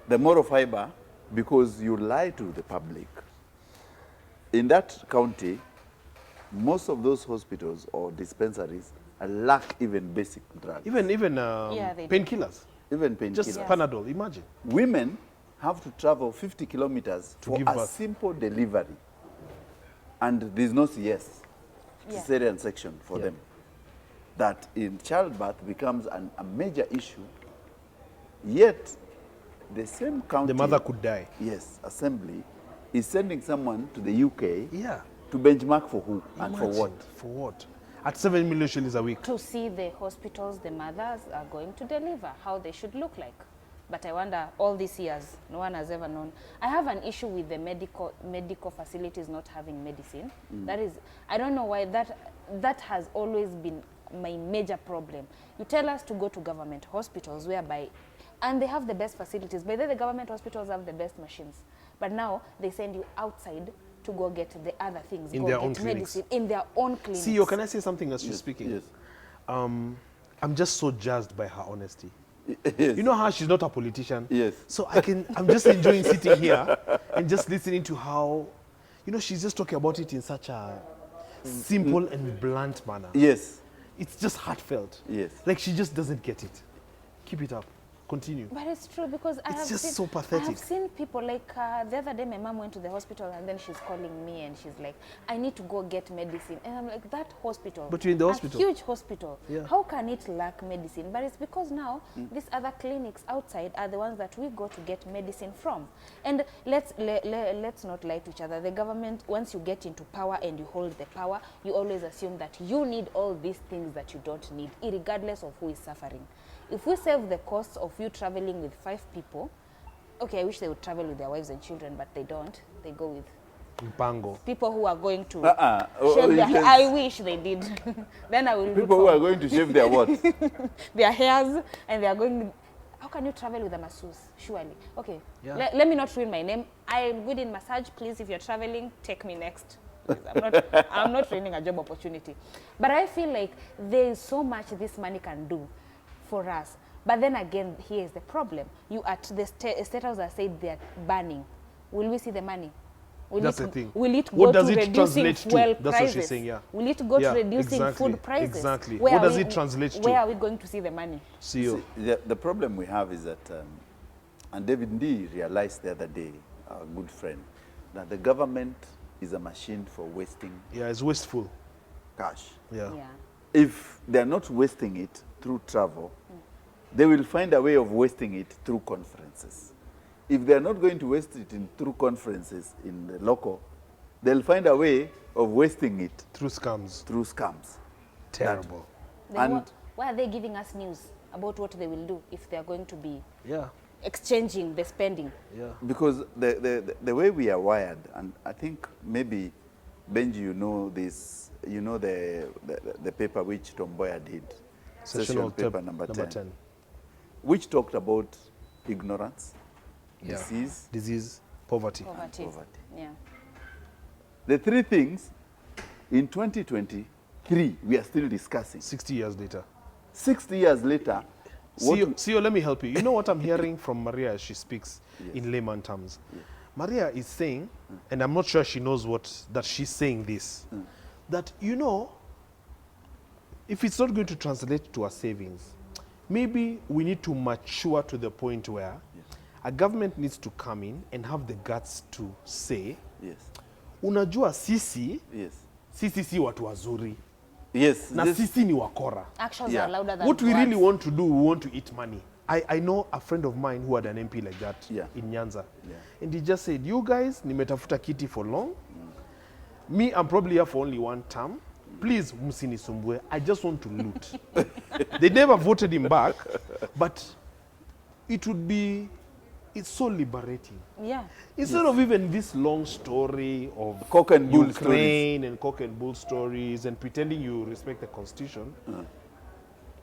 The moral fiber, because you lie to the public. In that county, most of those hospitals or dispensaries lack even basic drugs. Even painkillers. Even painkillers. Just Panadol, imagine. Women have to travel 50 kilometers for a simple delivery. And there's no CS, cesarean section for them. That in childbirth becomes a major issue. Yet, the same county... The mother could die. Yes, assembly is sending someone to the UK to benchmark for who and for what? For what? At 7 million shillings a week. To see the hospitals the mothers are going to deliver, how they should look like. but I wonder, all these years, no one has ever known. I have an issue with the medical facilities not having medicine. That is, I don't know why, that has always been my major problem. You tell us to go to government hospitals whereby, and they have the best facilities. By the way, the government hospitals have the best machines. But now they send you outside to go get the other things. In go their get own clinics. medicine in their own clinics. CEO, can I say something as she's speaking? Yes. I'm just so jazzed by her honesty. Yes. You know how she's not a politician? Yes. So I'm just enjoying sitting here and just listening to how, you know, she's just talking about it in such a simple and blunt manner. Yes. It's just heartfelt. Yes. Like she just doesn't get it. Keep it up. Continue. But it's true, because I have just seen, so pathetic. I have seen people like the other day my mom went to the hospital and then she's calling me and she's like, I need to go get medicine. And I'm like, that hospital, But you're in the hospital. a huge hospital, Yeah. how can it lack medicine? But it's because now these other clinics outside are the ones that we go to get medicine from. And let's not lie to each other. The government, once you get into power and you hold the power, you always assume that you need all these things that you don't need, irregardless of who is suffering. If we save the costs of you traveling with 5 people, okay, I wish they would travel with their wives and children, but they don't. They go with Mpango. people who are going to Oh, shave their hair. yes. I wish they did. Then I will root People who for are going to shave their what? their hairs, and they are going. How can you travel with a masseuse? Surely. Okay. Yeah. Let me not ruin my name. I am good in massage. Please, if you're traveling, take me next. I'm not ruining a job opportunity. But I feel like there is so much this money can do for us. But then again, here is the problem. You at the state house have said they're banning. Will we see the money? Will That's it, the thing. Will it go What does to it reducing translate to? fuel That's prices? what she's saying, yeah. Will it go Yeah, to reducing exactly, food prices? exactly. Where What are does it translate to? Where are we going to see the money? CEO. See, the problem we have is that, and David Ndii realized the other day, our good friend, that the government is a machine for wasting Yeah, it's wasteful. cash. Yeah. Yeah. If they're not wasting it through travel, they will find a way of wasting it through conferences. If they're not going to waste it through conferences in the local, they'll find a way of wasting it Through scams. through scams. Terrible. Then And- why are they giving us news about what they will do if they are going to be Yeah. exchanging the spending? Yeah. Because the way we are wired, and I think maybe, Benji, you know this, you know the paper which Tom Boyer did, session paper number 10, which talked about ignorance, Yeah. disease, Poverty. Poverty. poverty. Yeah. The 3 things in 2023 we are still discussing. 60 years later. 60 years later, what CEO, let me help you. You know what I'm hearing from Maria as she speaks Yes. in layman terms? Maria is saying, and I'm not sure she knows that she's saying this, that, you know, if it's not going to translate to our savings, maybe we need to mature to the point where a government needs to come in and have the guts to say, yes, unajua sisi si watu wazuri. yes, Na this- sisi ni wakora. Actions Yeah. are louder than What we really words. want to do, we want to eat money. I know a friend of mine who had an MP like that in Nyanza. Yeah. And he just said, you guys, nimetafuta kiti for long. Me, I'm probably here for only 1 term. Please, msinisumbue. I just want to loot. They never voted him back, but it's so liberating. Yeah. Instead of even this long story of Cock and bull Ukraine and cock and bull stories and pretending you respect the constitution,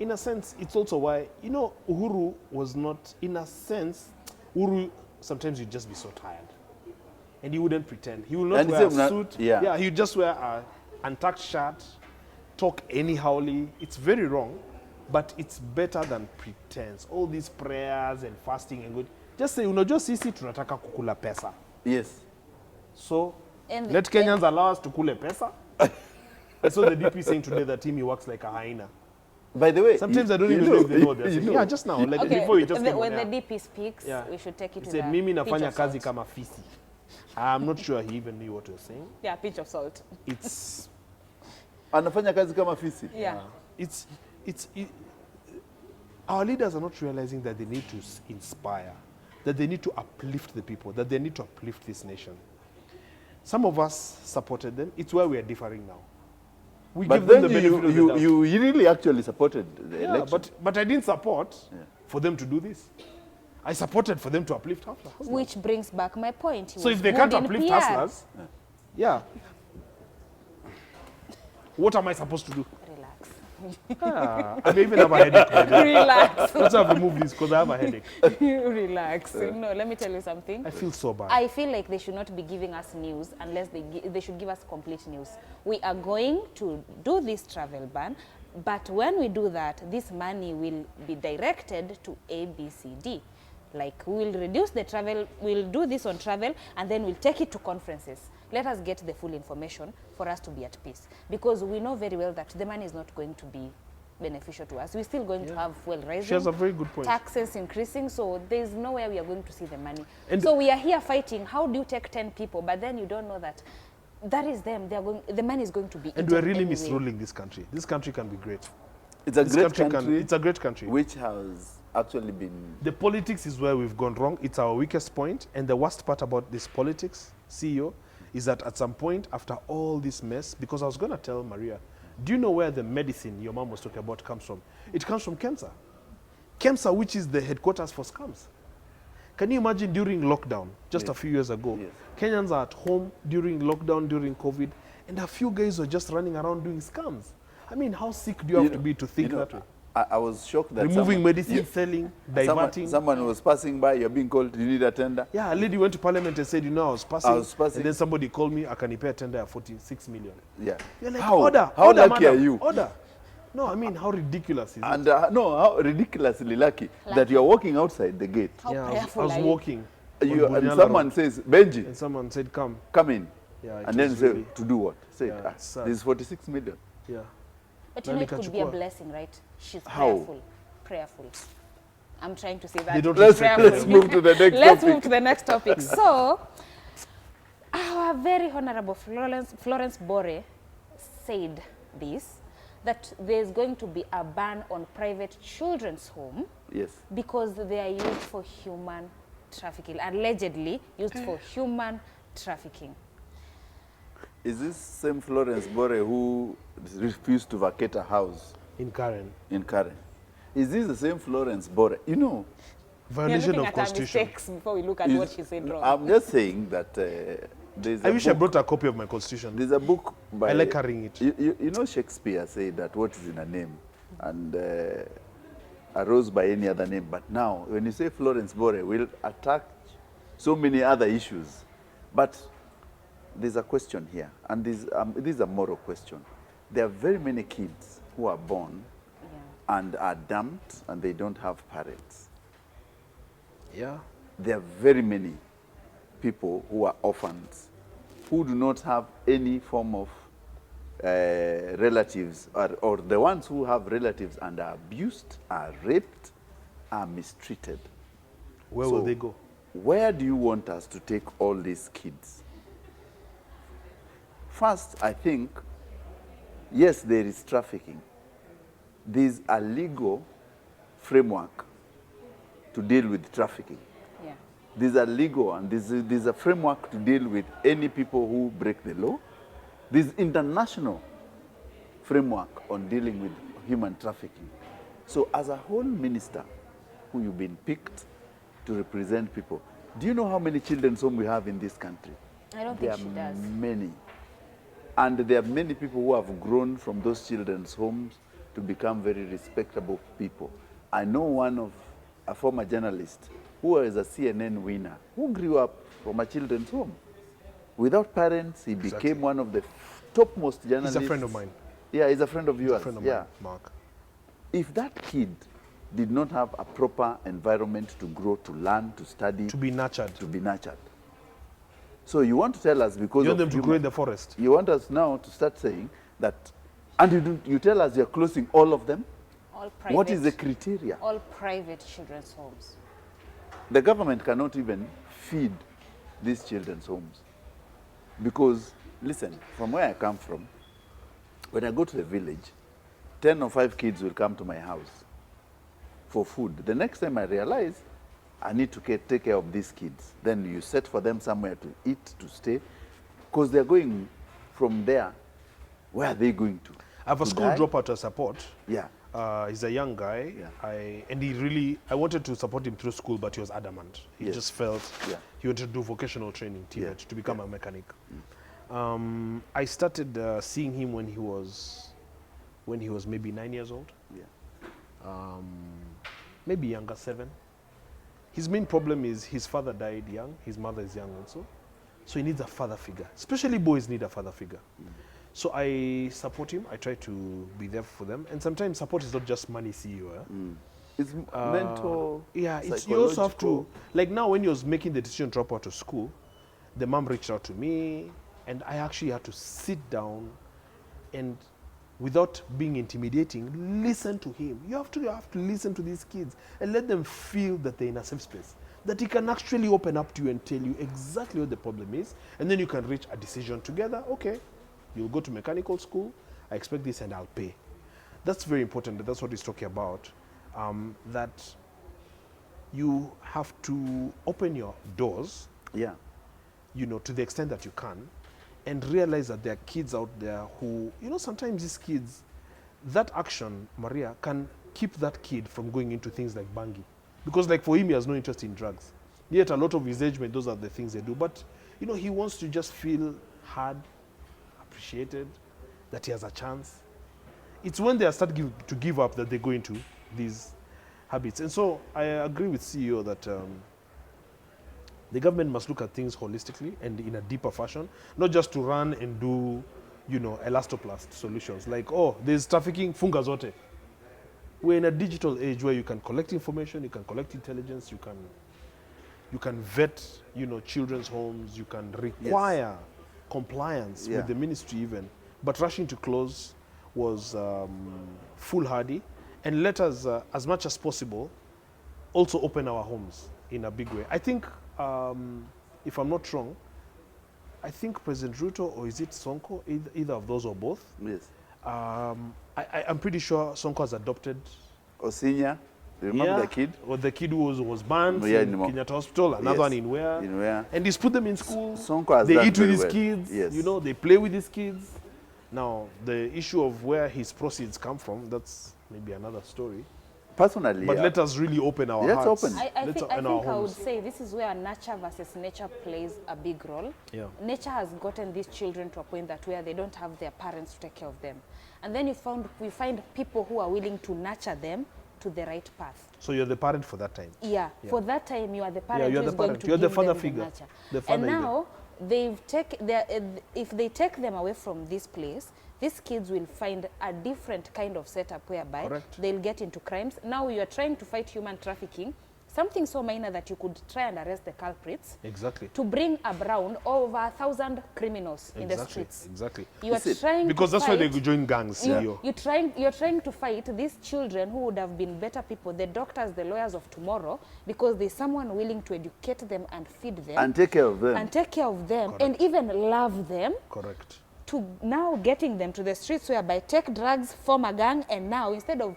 in a sense, it's also why, you know, Uhuru was not, in a sense, Uhuru, sometimes you'd just be so tired. And he wouldn't pretend. He will not And wear a same, suit. yeah. He would just wear a untucked shirt, talk anyhowly. It's very wrong, but it's better than pretense. All these prayers and fasting and good. Just say, unajua sisi tunataka kukula pesa. yes. So, And- let Kenyans allow us to kule pesa. I saw the DP saying today that he works like a hyena. By the way, Sometimes you- I don't you even know if they know you this. know. Yeah, just now, like Okay, before you just came when on the air. DP speaks, Yeah. we should take it He to said, the mimi pinch nafanya of kazi salt. kama fisi. I'm not sure he even knew what he was saying. Yeah, pinch of salt. It's, Anafanya kazi kama fisi. Yeah. our leaders are not realizing that they need to inspire, that they need to uplift the people, that they need to uplift this nation. Some of us supported them. It's where we are differing now. We But give them then the benefit of the doubt. you really actually supported the Yeah, election. but I didn't support Yeah. for them to do this. I supported for them to uplift hustlers. Which brings back my point. So if they can't uplift hustlers, yeah. What am I supposed to do? Relax. I may even have a headache. Relax. Let's have remove this because I have a headache. Relax. No, let me tell you something. I feel so bad. I feel like they should not be giving us news unless they should give us complete news. We are going to do this travel ban, but when we do that, this money will be directed to ABCD. Like, we will reduce the travel, we'll do this on travel, and then we'll take it to conferences. Let us get the full information for us to be at peace. Because we know very well that the money is not going to be beneficial to us. We're still going to have fuel rising. She has a very good point. Taxes increasing, so there's nowhere we are going to see the money. And so we are here fighting. How do you take 10 people, but then you don't know that that is them. They are going. The money is going to be. And we're really misruling this country. This country can be great. It's a great country. It's a great country. Which has actually been. The politics is where we've gone wrong. It's our weakest point. And the worst part about this politics, CEO, is that at some point after all this mess, because I was going to tell Maria, do you know where the medicine your mom was talking about comes from? It comes from KEMSA. KEMSA, which is the headquarters for scams. Can you imagine during lockdown, just a few years ago, Kenyans are at home during lockdown, during COVID, and a few guys were just running around doing scams. I mean, how sick do you have to be to think that way? I was shocked that removing medicine, selling, diverting. Someone was passing by, you're being called, you need a tender? Yeah, a lady went to parliament and said, you know, I was passing. And then somebody called me, I can pay a tender at 46 million. Yeah. You're like, how? Order. How order, lucky madam, are you? Order. No, I mean, how ridiculous is it? And no, how ridiculously lucky that you're walking outside the gate. How I was walking. And someone says, Benji. And someone said, come. Come in. Yeah, and then say, to do what? Say, yeah, this is 46 million. Yeah. But you know, it could be a blessing, right? She's prayerful. I'm trying to say that. Let's move to the next topic. Let's move to the next topic. So, our very honorable Florence Bore said this, that there's going to be a ban on private children's home. Yes. Because they are used for human trafficking, allegedly used for human trafficking. Is this same Florence Bore who refused to vacate a house? In Karen. In Karen. Is this the same Florence Bore? You know, violation of constitution. Before we look at what she said wrong. I'm just saying that there's I wish I brought a copy of my constitution. There's a book by... I like carrying it. You know Shakespeare said that what is in a name and arose by any other name. But now, when you say Florence Bore, will attack so many other issues. But there's a question here, and this is a moral question. There are very many kids who are born and are dumped, and they don't have parents. Yeah. There are very many people who are orphans, who do not have any form of relatives, or the ones who have relatives and are abused, are raped, are mistreated. Where will they go? Where do you want us to take all these kids? First, I think, yes, there is trafficking. There's a legal framework to deal with trafficking. Yeah. There's a legal and there's a framework to deal with any people who break the law. There's international framework on dealing with human trafficking. So as a whole minister who you've been picked to represent people, do you know how many children's homes we have in this country? I don't think she does. There are many. And there are many people who have grown from those children's homes to become very respectable people. I know a former journalist who was a CNN winner, who grew up from a children's home. Without parents, he became one of the topmost journalists. He's a friend of mine. Yeah, he's a friend of yours. He's a friend of mine, Mark. If that kid did not have a proper environment to grow, to learn, to study, to be nurtured. So you want to tell us because you want them to grow in the forest. You want us now to start saying that, and you tell us you're closing all of them? All private. What is the criteria? All private children's homes. The government cannot even feed these children's homes. Because, listen, from where I come from, when I go to the village, 10 or 5 kids will come to my house for food. The next time I realize I need to take care of these kids. Then you set for them somewhere to eat, to stay, because they're going from there. Where are they going to? I have a school dropout to support. Yeah. He's a young guy. Yeah. I wanted to support him through school, but he was adamant. He Yes. just felt he wanted to do vocational training, TVET, to become a mechanic. I started seeing him when he was maybe 9 years old. Yeah. Maybe younger, 7. His main problem is his father died young. His mother is young also. So he needs a father figure. Especially boys need a father figure. So I support him. I try to be there for them. And sometimes support is not just money, CEO. It's mental. Yeah, it's, you also have to, like now when he was making the decision to drop out of school, the mom reached out to me and I actually had to sit down and without being intimidating, listen to him. You have to listen to these kids and let them feel that they're in a safe space. That he can actually open up to you and tell you exactly what the problem is, and then you can reach a decision together. Okay, you'll go to mechanical school, I expect this and I'll pay. That's very important. That's what he's talking about. That you have to open your doors, Yeah. you know, to the extent that you can, and realize that there are kids out there who, you know, sometimes these kids, that action, Maria, can keep that kid from going into things like banging. Because like for him, he has no interest in drugs. Yet a lot of his age mates, those are the things they do. But, you know, he wants to just feel heard, appreciated, that he has a chance. It's when they start to give up that they go into these habits. And so I agree with CEO that the government must look at things holistically and in a deeper fashion, not just to run and do, you know, elastoplast solutions. Like, oh, there's trafficking, funga zote. We're in a digital age where you can collect information, you can collect intelligence, you can vet, you know, children's homes, you can require compliance with the ministry even. But rushing to close was foolhardy, and let us, as much as possible, also open our homes in a big way. I think, if I'm not wrong, I think President Ruto, or is it Sonko, either of those or both? Yes. I'm pretty sure Sonko has adopted. Osinya, remember the kid? Or the kid who was banned in Kenyatta Hospital, another one in where? In where? And he's put them in school. Sonko has they eat with his well. kids, Yes. you know, they play with his kids. Now, the issue of where his proceeds come from, that's maybe another story. Personally, but let us really open our Let's hearts. open. I think I would say this is where nurture versus nature plays a big role. Yeah. Nature has gotten these children to a point that where they don't have their parents to take care of them. And then we find people who are willing to nurture them to the right path. So you're the parent for that time? Yeah. For that time, you are the parent who is going to you're give the father them figure. the nurture. And now, if they take them away from this place, these kids will find a different kind of setup whereby they'll get into crimes. Now you are trying to fight human trafficking, something so minor that you could try and arrest the culprits. Exactly. To bring around over 1,000 criminals in the streets. Exactly. You are trying because to that's why they join gangs. You're trying to fight these children who would have been better people, the doctors, the lawyers of tomorrow, because there's someone willing to educate them and feed them. And take care of them. And take care of them. And even love them. Correct. To now getting them to the streets whereby take drugs, form a gang, and now instead of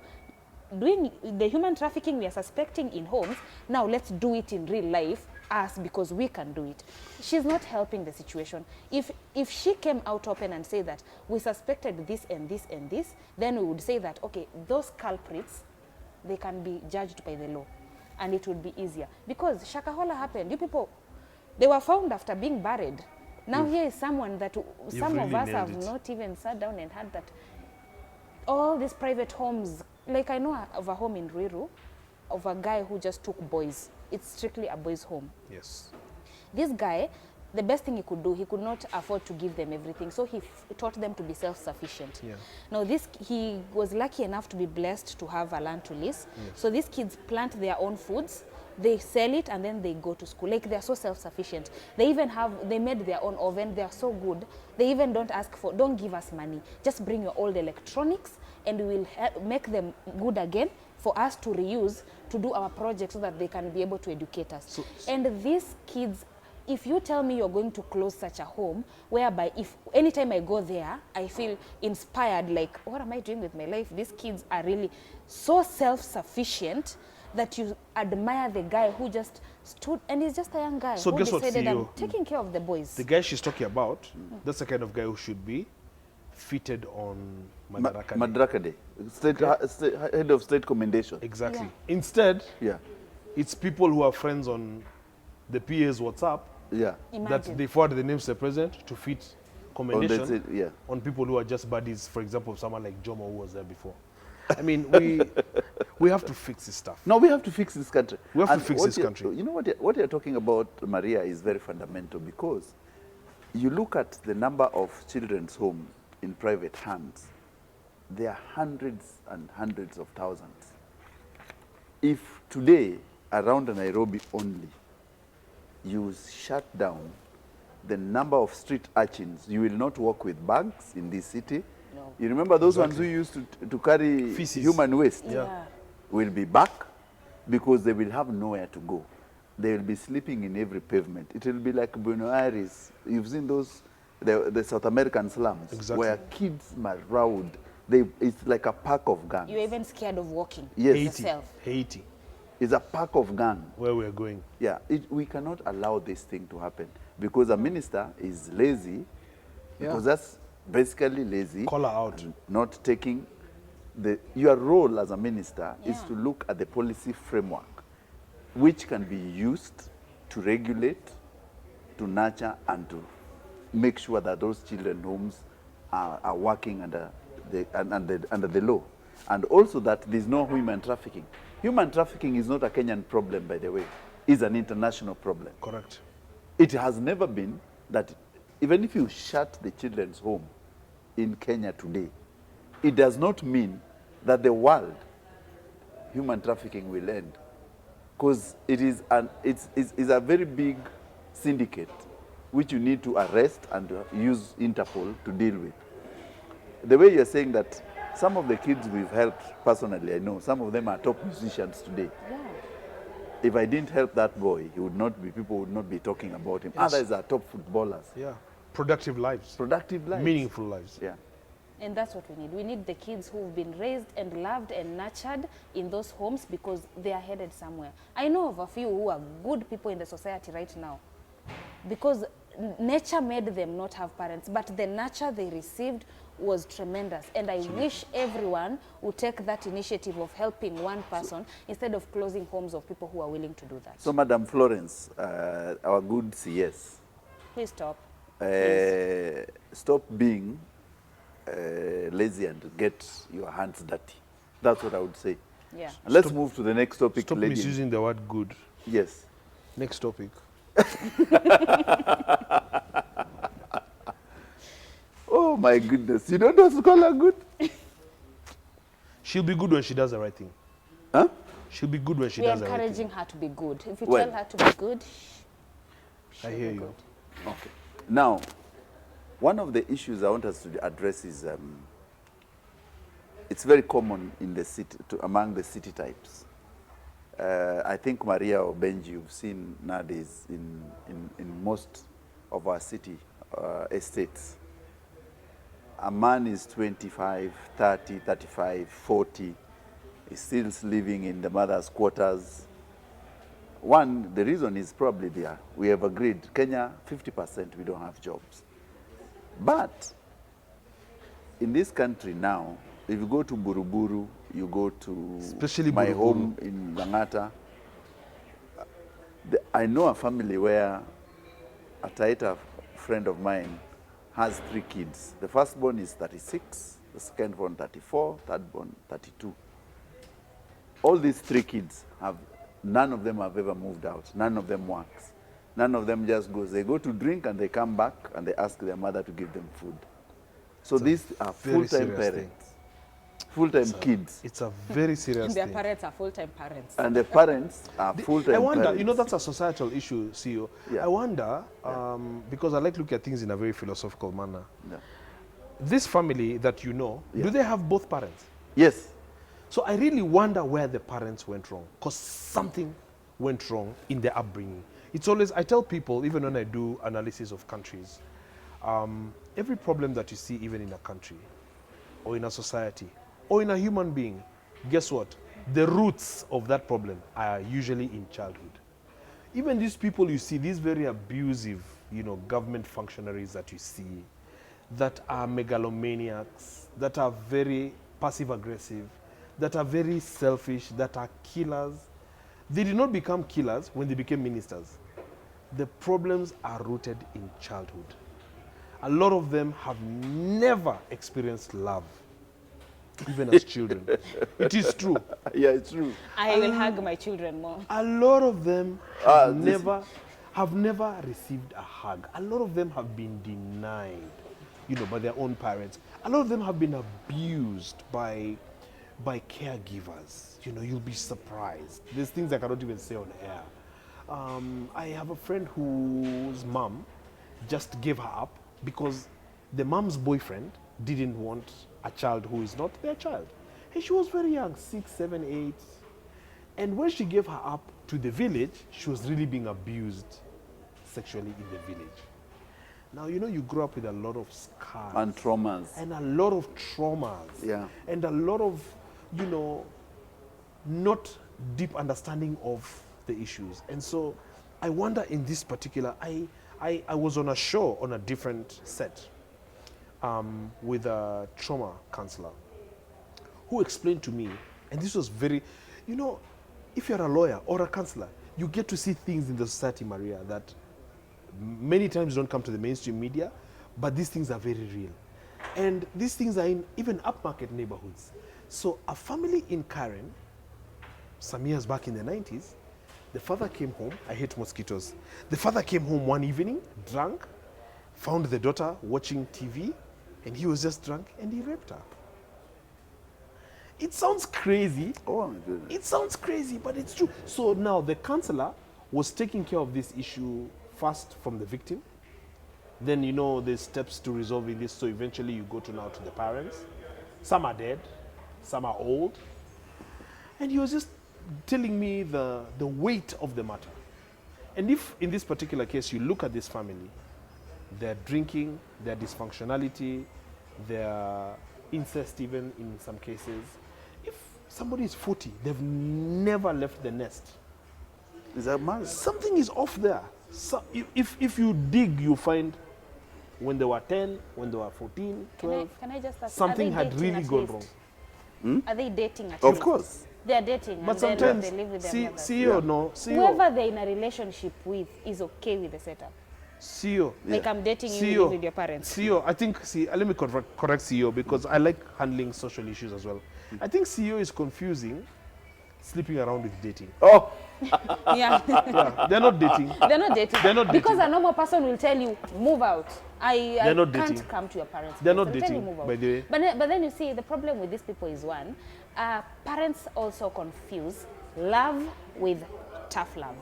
doing the human trafficking we are suspecting in homes, now let's do it in real life, us, because we can do it. She's not helping the situation. If she came out open and said that we suspected this and this and this, then we would say that, okay, those culprits, they can be judged by the law, and it would be easier. Because Shakahola happened, you people, they were found after being buried. Now here is someone that some of us have not even sat down and had that. All these private homes, like I know of a home in Ruiru, of a guy who just took boys. It's strictly a boys' home. Yes. This guy, the best thing he could do, he could not afford to give them everything, so he taught them to be self-sufficient. Yeah. Now he was lucky enough to be blessed to have a land to lease. Yes. So these kids plant their own foods. They sell it and then they go to school. Like they're so self-sufficient. They made their own oven. They're so good. They even don't give us money. Just bring your old electronics and we will make them good again for us to reuse to do our projects so that they can be able to educate us. And these kids, if you tell me you're going to close such a home, whereby if anytime I go there, I feel inspired, like, what am I doing with my life? These kids are really so self-sufficient that you admire the guy who just stood, and he's just a young guy who decided I'm taking care of the boys. The guy she's talking about, that's the kind of guy who should be fitted on Madaraka Day. Madaraka Day. Head of state commendation. Exactly. Yeah. Instead, Yeah. it's people who are friends on the PA's WhatsApp Yeah. that they forward the names of the president to fit commendation Yeah. on people who are just buddies. For example, someone like Jomo who was there before. I mean, we have to fix this stuff. No, we have to fix this country. We have to fix this country. You know what you're talking about, Maria, is very fundamental, because you look at the number of children's homes in private hands, there are hundreds and hundreds of thousands. If today, around Nairobi only, you shut down the number of street urchins, you will not walk with bags in this city. No. You remember those ones who used to carry Feces. human waste? Yeah. Will be back because they will have nowhere to go. They will be sleeping in every pavement. It will be like Buenos Aires. You've seen those, the South American slums, Exactly. where kids maraud. It's like a pack of gangs. You're even scared of walking. Yes. Yourself. Haiti, It's a pack of gangs. where we're going. Yeah, we cannot allow this thing to happen because a minister is lazy, because that's basically lazy. Call her out. and not taking your role as a minister is Yeah. to look at the policy framework, which can be used to regulate, to nurture, and to make sure that those children homes are working under the law, and also that there's no human trafficking. Human trafficking is not a Kenyan problem, by the way. It's an international problem. Correct. It has never been that even if you shut the children's home in Kenya today, it does not mean that the world human trafficking will end, because it's a very big syndicate which you need to arrest and use Interpol to deal with. The way you're saying that some of the kids we've helped personally, I know some of them are top musicians today. Yeah. If I didn't help that boy, people would not be talking about him. Yes. Others are top footballers. Yeah. Productive lives. Productive lives. Meaningful lives. Yeah. And that's what we need. We need the kids who've been raised and loved and nurtured in those homes because they are headed somewhere. I know of a few who are good people in the society right now because nature made them not have parents, but the nurture they received was tremendous. And I wish everyone would take that initiative of helping one person instead of closing homes of people who are willing to do that. So, Madam Florence, our good CS, Please stop. stop being lazy and get your hands dirty. That's what I would say. Yeah. And let's move to the next topic. Stop ladies. misusing the word good. Yes. Next topic. Oh my goodness. You don't know to call her good? She'll be good when she does the right thing. Huh? She'll be good when she We're does the right thing. encouraging her to be good. If you Well. tell her to be good, I hear you. Okay. Now, one of the issues I want us to address is it's very common in the city, among the city types. I think Maria or Benji, you've seen nowadays in most of our city estates, a man is 25, 30, 35, 40, is still living in the mother's quarters. One, the reason is probably there. We have agreed, Kenya, 50% we don't have jobs. But in this country now, if you go to Buruburu, you go to Especially my Buruburu. home in Langata, I know a family where a Taita friend of mine has 3 kids. The firstborn is 36, the secondborn 34, thirdborn 32. All these 3 kids none of them have ever moved out. None of them works. None of them just goes. They go to drink and they come back and they ask their mother to give them food. So these are very full-time serious thing. parents, full-time kids. It's a very serious and their thing. parents are full-time parents. And the parents are full-time I wonder, parents. you know, that's a societal issue, CEO. Yeah. I wonder, because I like to look at things in a very philosophical manner. Yeah. This family that you know, do they have both parents? Yes. So I really wonder where the parents went wrong, because something went wrong in their upbringing. It's always, I tell people, even when I do analysis of countries, every problem that you see even in a country, or in a society, or in a human being, guess what? The roots of that problem are usually in childhood. Even these people you see, these very abusive, government functionaries that you see, that are megalomaniacs, that are very passive-aggressive, that are very selfish, that are killers. They did not become killers when they became ministers. The problems are rooted in childhood. A lot of them have never experienced love, even as children. It is true. Yeah, it's true. I will hug my children more. A lot of them have never received a hug. A lot of them have been denied, you know, by their own parents. A lot of them have been abused by caregivers. You know, you'll be surprised. There's things I cannot even say on air. I have a friend whose mom just gave her up because the mom's boyfriend didn't want a child who is not their child. And she was very young, 6, 7, 8. And when she gave her up to the village, she was really being abused sexually in the village. Now, you know, you grow up with a lot of scars. And traumas. And a lot of traumas. Yeah. And a lot of, you know, not deep understanding of the issues. And so I wonder in this particular, I was on a show on a different set with a trauma counselor who explained to me, and this was very, you know, if you're a lawyer or a counselor, you get to see things in the society, Maria, that many times don't come to the mainstream media, but these things are very real. And these things are in even upmarket neighborhoods. So a family in Karen, some years back in the 90s, the father came home, I hate mosquitoes. The father came home one evening, drunk, found the daughter watching TV, and he was just drunk, and he raped her. It sounds crazy. Oh my goodness. It sounds crazy, but it's true. So now the counselor was taking care of this issue first from the victim. Then, you know, there's steps to resolving this. So eventually you go to now to the parents. Some are dead, some are old. And he was just telling me the weight of the matter. And if in this particular case you look at this family, their drinking, their dysfunctionality, their incest even in some cases, if somebody is 40, they've never left the nest. Is that marriage? Something is off there. So if you dig, you find when they were 10, when they were 14, 12, Can I just ask, something had really gone wrong. Are they dating at Of least? course. They are dating, But and then sometimes, they live with their see, mothers. CEO, no, CEO, Whoever they're in a relationship with is okay with the setup. CEO. Like I'm dating you, you CEO, live with your parents. CEO, I think, let me correct CEO because I like handling social issues as well. I think CEO is confusing sleeping around with dating. Oh, Yeah. Yeah, they're not dating. They're not dating. They're not Because dating. a normal person will tell you, move out. I not can't dating. come to your parents' They're place. not They'll tell you, dating, move out. by the way. But then you see, the problem with these people is one, parents also confuse love with tough love.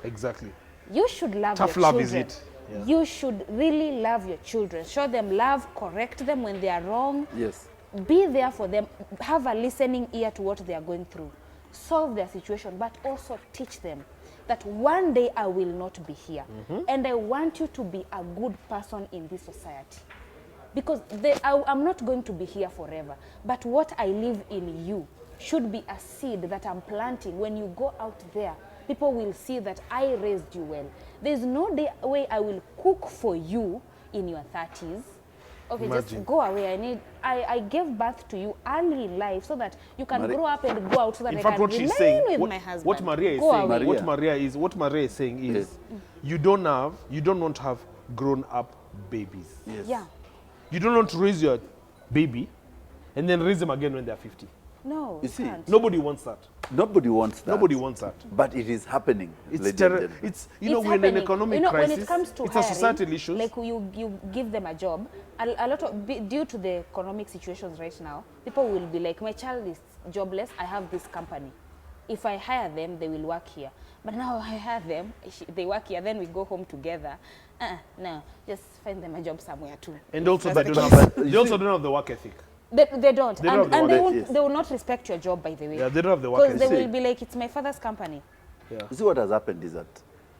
Exactly. You should love Tough your love children. is it. Yeah. You should really love your children. Show them love, correct them when they are wrong. yes. Be there for them. Have a listening ear to what they are going through. Solve their situation, but also teach them that one day I will not be here. And I want you to be a good person in this society. Because I'm not going to be here forever. But what I live in you should be a seed that I'm planting. When you go out there, people will see that I raised you well. There's no way I will cook for you in your 30s. Okay, Imagine. just go away. I gave birth to you early in life so that you can Maria. grow up and go out so that In I fact, can what remain she's saying, with what, my husband. what Maria is Go saying, away. what Maria is saying is, Yes. you don't want to have grown-up babies. Yes. Yeah. You don't want to raise your baby and then raise them again when they're 50. No, You see, can't. Nobody wants that. Nobody wants that. Nobody wants that. But it is happening. It's ladies and terrible. gentlemen. It's, you know, It's we're in an happening. economic You know, crisis. when it comes to it's hiring, a societal issue. like you give them a job, a lot of, due to the economic situations right now, people will be like, my child is jobless, I have this company. If I hire them, they will work here. But now I hire them, they work here, then we go home together. No, just find them a job somewhere too. And also, That's they the don't case. have, they also don't have the work ethic. They don't. They don't have the And work ethic. they will not respect your job, by the way. Yeah, they don't have the work Because they ethic. will be like, it's my father's company. Yeah. You see what has happened is that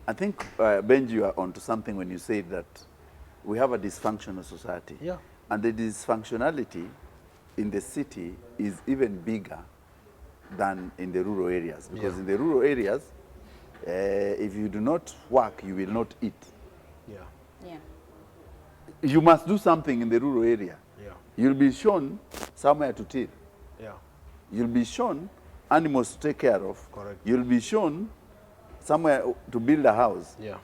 I think, Benji, you are onto something when you say that we have a dysfunctional society. Yeah. And the dysfunctionality in the city is even bigger than in the rural areas. Because Yeah. in the rural areas, if you do not work, you will not eat. Yeah. Yeah. you must do something in the rural area. Yeah. You'll be shown somewhere to till. Yeah. You'll be shown animals to take care of. Correct. You'll be shown somewhere to build a house. Yeah.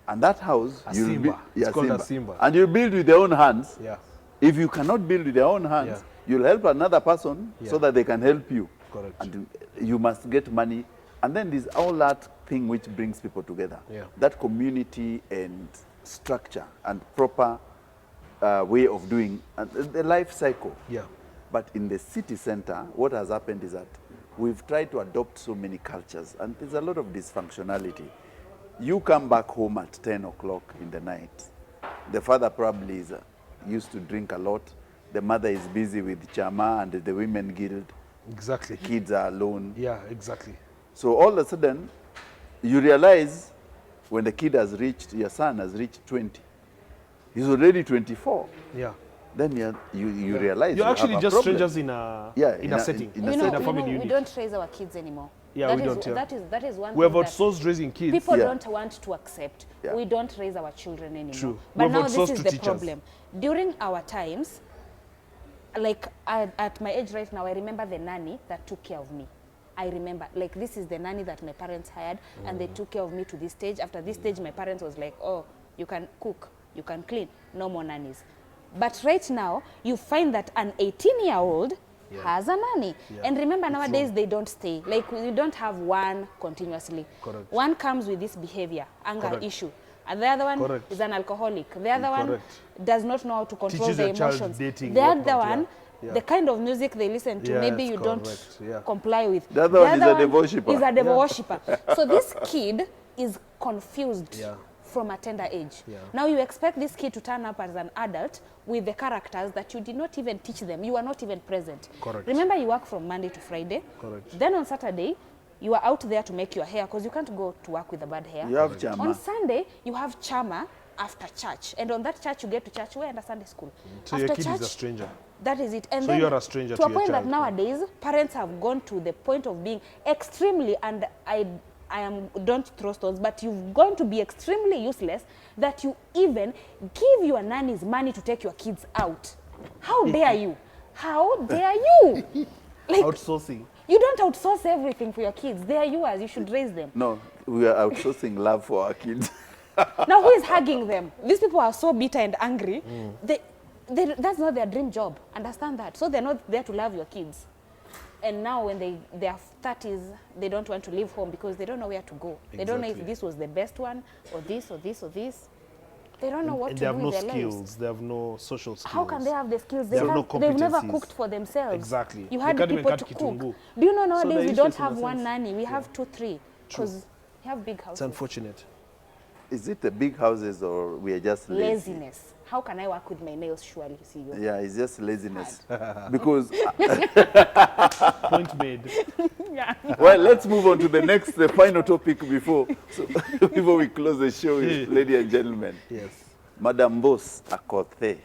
And that house, A you'll Simba. build. It's called a Simba. And you build with your own hands. Yeah. If you cannot build with your own hands, Yeah. you'll help another person so that they can help you. Correct. And you must get money. And then there's all that thing which brings people together. Yeah. That community and structure and proper way of doing and the life cycle. Yeah. But in the city center, what has happened is that we've tried to adopt so many cultures and there's a lot of dysfunctionality. You come back home at 10 o'clock in the night. The father probably is used to drink a lot. The mother is busy with Chama and the women guild. Exactly. The kids are alone. Yeah, exactly. So all of a sudden, you realize when the kid has reached, your son has reached 20. He's already 24. Yeah. Then you realize You're actually have a just problem. strangers in a setting. in a You know, setting. a family we unit. don't raise our kids anymore. Yeah, That we is- don't, yeah. That is one We have thing that outsourced raising kids. people Yeah. don't want to accept. Yeah. We don't raise our children anymore. True. But We've now this outsourced is to the teachers. problem. During our times, like at my age right now, I remember the nanny that took care of me. I remember, like, this is the nanny that my parents hired, and they took care of me to this stage. After this stage, my parents was like, oh, you can cook, you can clean, no more nannies. But right now, you find that an 18-year-old has a nanny. Yeah. And remember, nowadays, they don't stay. Like, we don't have one continuously. Correct. One comes with this behavior, anger Correct. issue. And the other one Correct. is an alcoholic. The other one Correct. does not know how to control Teaches the their child emotions. dating, The whatnot, other one, yeah. the kind of music they listen to, Yes, maybe you don't correct, yeah. comply with. The other one is a devil worshipper. Is a devil Yeah. worshipper. So this kid is confused Yeah. from a tender age. Yeah. Now you expect this kid to turn up as an adult with the characters that you did not even teach them. You are not even present. Correct. Remember, you work from Monday to Friday. Correct. Then on Saturday, you are out there to make your hair because you can't go to work with a bad hair. You have On Chama. Sunday, you have Chama after church. And on that church, you get to church. We're under Sunday school. So after your kid church, is a stranger. that is it. And So then you're a stranger to to a your point that child. nowadays, parents have gone to the point of being extremely, and I am, don't throw stones, but you've gone to be extremely useless that you even give your nannies money to take your kids out. How dare you? How dare you? Like, Outsourcing. you don't outsource everything for your kids. They are yours. You should raise them. No, we are outsourcing love for our kids. Now, who is hugging them? These people are so bitter and angry. That's not their dream job. Understand that. So they're not there to love your kids. And now when they are 30s, they don't want to leave home because they don't know where to go. They don't know if Exactly. this was the best one or this or this or this. They don't know what And to they do have no with their lives. skills. They have no social skills. How can they have the skills? They have no They've never competencies. cooked for themselves. Exactly. You They had can't even people cut to kitungu. cook. Do you know nowadays they're we don't useless in a have one sense. nanny. We have 2, 3. Because we have big It's houses. unfortunate. Is it the big houses or we are just lazy? Laziness. How can I work with my nails, surely, CEO? Yeah, it's just laziness. Because, Point made. well, let's move on to the final topic before we close the show, ladies and gentlemen. Yes. Madam Boss Akothe.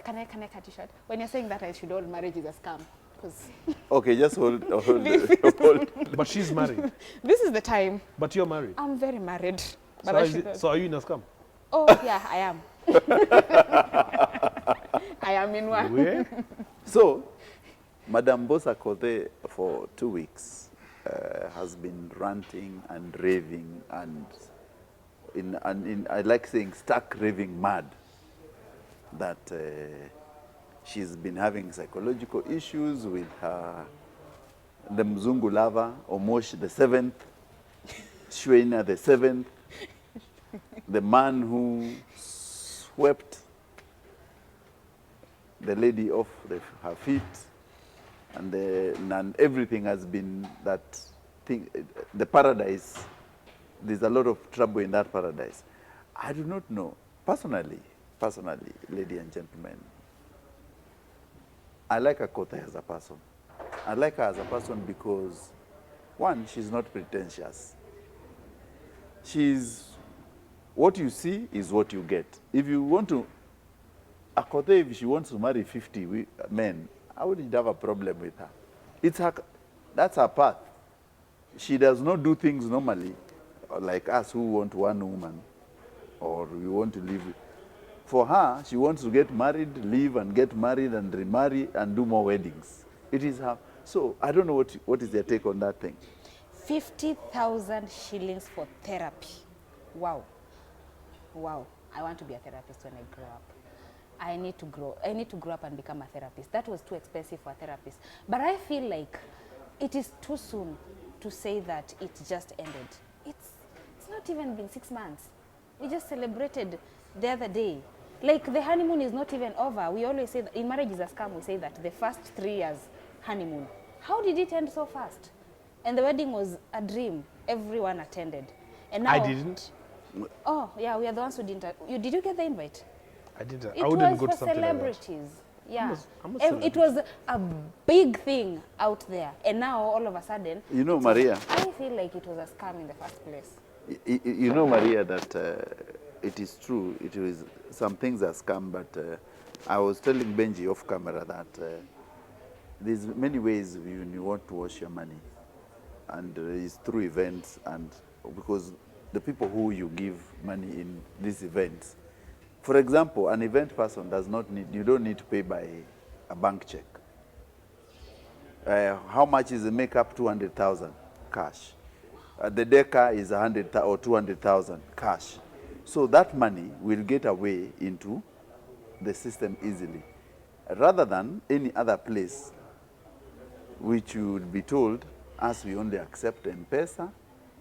Can I cut you short? When you're saying that, I should hold marriage is a scam. Because Okay, just hold. But she's married. this is the time. But you're married. I'm very married. But So, I is should it, so are you in a scam? Oh, yeah, I am. I am in one. Where? So, Madam Boss Akothe for 2 weeks has been ranting and raving and I like saying stark raving mad that she's been having psychological issues with the Mzungu lover, Omosh the 7th, Shwena the 7th, the man who swept the lady off her feet, and everything has been that thing, the paradise. There's a lot of trouble in that paradise. I do not know. Personally, ladies and gentlemen, I like Akothe as a person. I like her as a person because, one, she's not pretentious. What you see is what you get. If you want to, Akothe, if she wants to marry 50 men, I wouldn't have a problem with her. That's her path. She does not do things normally, like us who want one woman, or we want to live. For her, she wants to get married, leave and get married and remarry and do more weddings. It is her. So I don't know what is their take on that thing. 50,000 shillings for therapy. Wow. Wow. I want to be a therapist when I grow up. I need to grow up and become a therapist. That was too expensive for a therapist. But I feel like it is too soon to say that it just ended. It's not even been 6 months. We just celebrated the other day. Like the honeymoon is not even over. We always say that in marriage is a scam. We say that the first 3 years honeymoon. How did it end so fast? And the wedding was a dream. Everyone attended. And now, I didn't. Oh yeah, we are the ones who didn't. Did you get the invite? I didn't. It I wouldn't was go to for something celebrities. like that. Yeah. I'm a celebrity. It was a big thing out there. And now all of a sudden, You know, Maria. I feel like it was a scam in the first place. You know, Maria, that it is true. It is some things are scam, but I was telling Benji off camera that there's many ways when you want to wash your money, and it's through events, and because the people who you give money in these events, for example, an event person does not need. You don't need to pay by a bank check. How much is the makeup? 200,000 cash. The deca is 100 or 200,000 cash. So that money will get away into the system easily, rather than any other place which you would be told, as we only accept M-Pesa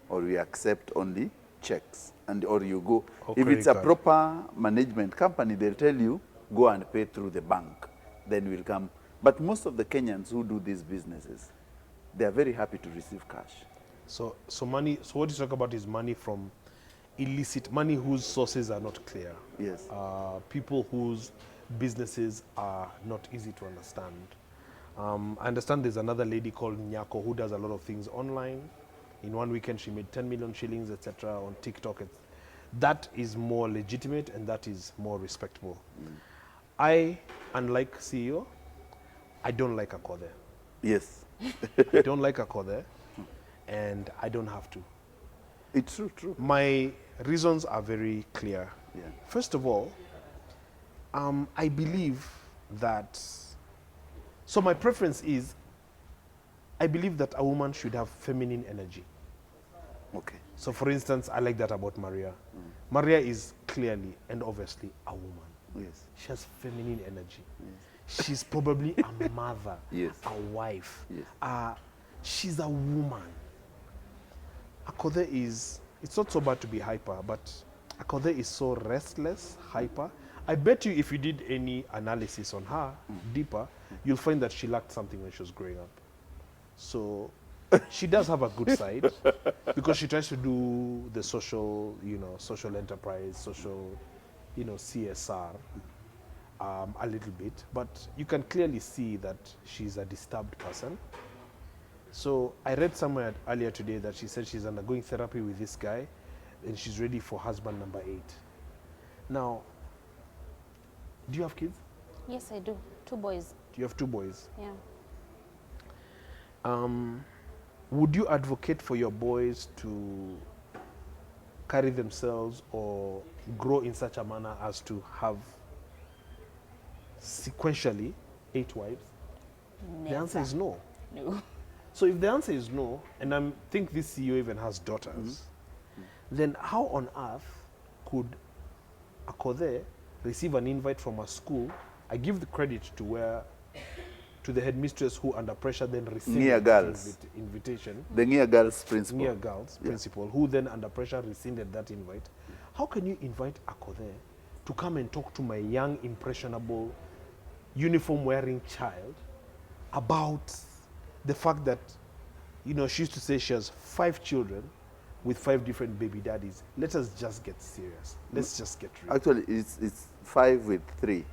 or we accept only checks, and or you go. If it's a proper management company, they'll tell you, go and pay through the bank, then we'll come. But most of the Kenyans who do these businesses, they are very happy to receive cash. So money. So what you talk about is money from illicit money whose sources are not clear. Yes. People whose businesses are not easy to understand. I understand there's another lady called Nyako who does a lot of things online. In one weekend, she made 10 million shillings, etc. on TikTok. That is more legitimate and that is more respectable. I, unlike CEO, I don't like Akode. Yes. I don't like Akode, and I don't have to. It's true. My reasons are very clear. Yeah. First of all, I believe that, so my preference is, I believe that a woman should have feminine energy. Okay. So for instance, I like that about Maria. Maria is clearly and obviously a woman. Yes. She has feminine energy. Yes. She's probably a mother, yes. a wife. Yes. She's a woman. Akode is, it's not so bad to be hyper, but Akode is so restless, hyper. I bet you if you did any analysis on her deeper, you'll find that she lacked something when she was growing up. So she does have a good side because she tries to do the social, social enterprise, social, CSR a little bit. But you can clearly see that she's a disturbed person. So I read somewhere earlier today that she said she's undergoing therapy with this guy and she's ready for husband number 8. Now, do you have kids? Yes, I do. 2 boys. You have 2 boys? Yeah. Would you advocate for your boys to carry themselves or grow in such a manner as to have sequentially 8 wives? Never. The answer is no. No. So if the answer is no, and I think this CEO even has daughters, then how on earth could Akode receive an invite from a school? I give the credit to the headmistress who under pressure then received the invitation. The Nia Girls principal. Nia Girls principal, who then under pressure rescinded that invite. How can you invite Akode to come and talk to my young, impressionable, uniform-wearing child about the fact that, she used to say she has 5 children with 5 different baby daddies. Let us just get serious. Let's just get real. Actually, it's 5 with 3.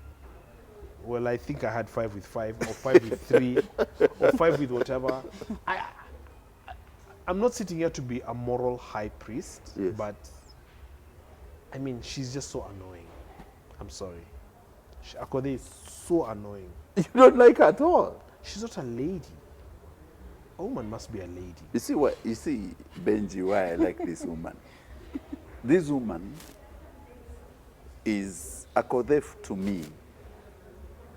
Well, I think I had 5 with 5, or 5 with 3, or 5 with whatever. I'm not sitting here to be a moral high priest, but I mean, she's just so annoying. I'm sorry. Akode is so annoying. You don't like her at all? She's not a lady. A woman must be a lady. You see, Benji, why I like this woman. This woman is a Kodef to me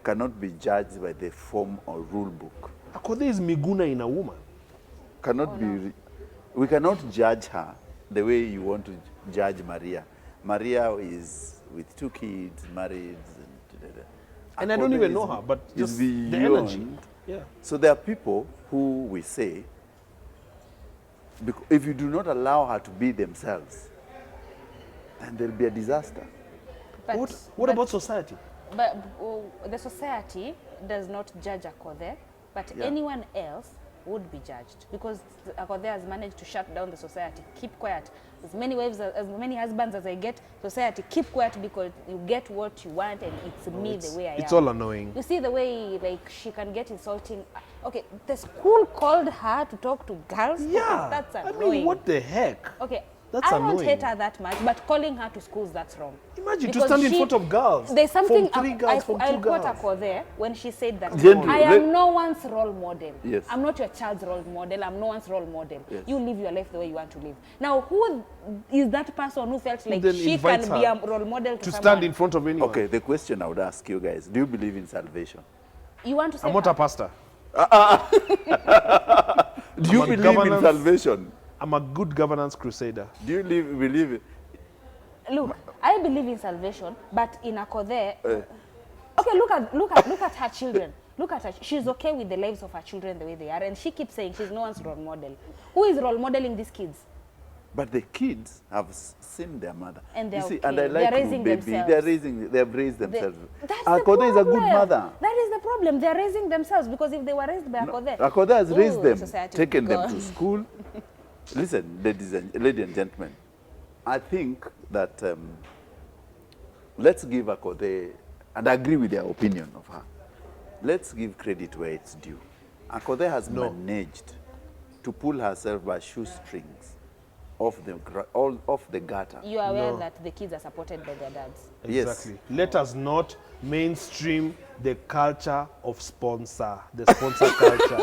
cannot be judged by the form or rule book. Akode is Miguna in a woman. Cannot be. We cannot judge her the way you want to judge Maria. Maria is with 2 kids, married. And I don't even know her, but just the energy. Yeah. So there are people who we say, if you do not allow her to be themselves, then there'll be a disaster. But, what about society? But the society does not judge Akode, but anyone else would be judged because Akode has managed to shut down the society. Keep quiet. As many wives, as many husbands as I get, society, keep quiet because you get what you want and it's me the way I am. It's all annoying. You see the way like she can get insulting. Okay, the school called her to talk to girls. Yeah, that's annoying. I mean, what the heck? Okay, that's I annoying. don't hate her that much, but calling her to schools, that's wrong. Imagine Because to stand in front of girls. There's something from 3 girls, from 2 I'll quote girls. Akode when she said that Gently, I am no one's role model. Yes. I'm not your child's role model. I'm no one's role model. Yes. You live your life the way you want to live. Now, who is that person who felt like then she invites can be a her role model to to someone? stand in front of anyone. Okay, the question I would ask you guys, do you believe in salvation? You want to say I'm not a pastor. Do you I'm a believe in governance- salvation? I'm a good governance crusader. Do you believe it? Look, I believe in salvation, but in Akode, okay, look at her children. Look at her. She's okay with the lives of her children the way they are, and she keeps saying she's no one's role model. Who is role modeling these kids? But the kids have seen their mother. And they're you see, okay. and I They're like raising baby. themselves. They have raised themselves. That's the Akode is a good problem. mother. That is the problem. They're raising themselves because if they were raised by Akode, Akode has raised them, society taken would them go. to school. Listen, ladies and gentlemen, I think that let's give Akode, and I agree with their opinion of her, let's give credit where it's due. Akode has managed to pull herself by shoestrings off the gutter. You are aware that the kids are supported by their dads. Exactly. Yes. Let us not mainstream the culture of sponsor, the sponsor culture.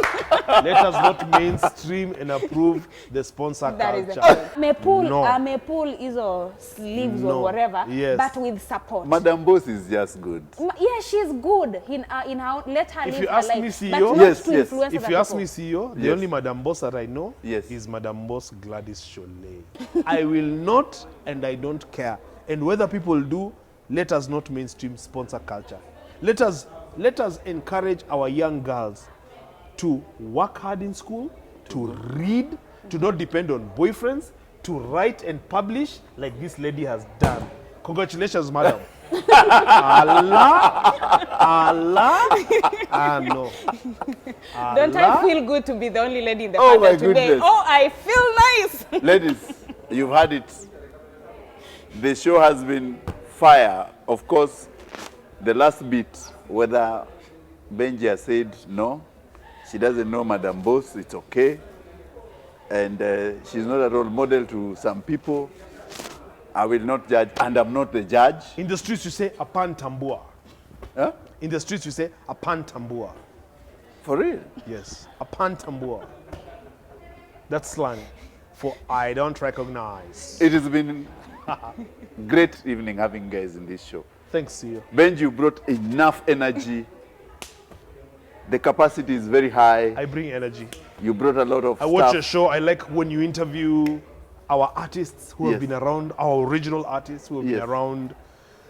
Let us not mainstream and approve the sponsor That is culture. the problem. May pull hizo sleeves or whatever, Yes. but with support. Madam Boss is just good. Yeah, she's good in her. Let her If live you her ask life. me, but CEO, not Yes, to yes. influence If other you ask people. me, CEO, the Yes. only Madam Boss that I know Yes. is Madam Boss Gladys Cholet. I will not, and I don't care. And whether people do, let us not mainstream sponsor culture. Let us encourage our young girls to work hard in school, to read, to not depend on boyfriends, to write and publish like this lady has done. Congratulations, madam. Allah. No. Don't I feel good to be the only lady in the Oh panel my today? goodness. Oh, I feel nice. Ladies, you've had it. The show has been fire. Of course, the last bit, whether Benji has said no, she doesn't know Madam Boss, it's okay. And she's not a role model to some people. I will not judge, and I'm not the judge. In the streets, you say apan tambua. Huh? In the streets, you say apan tambua. For real? Yes, apan tambua. That's slang for I don't recognize. It has been great evening having you guys in this show. Thanks, CEO. Benji, you brought enough energy. The capacity is very high. I bring energy. You brought a lot of I watch stuff. your show. I like when you interview our artists who have Yes. been around, our original artists who have Yes. been around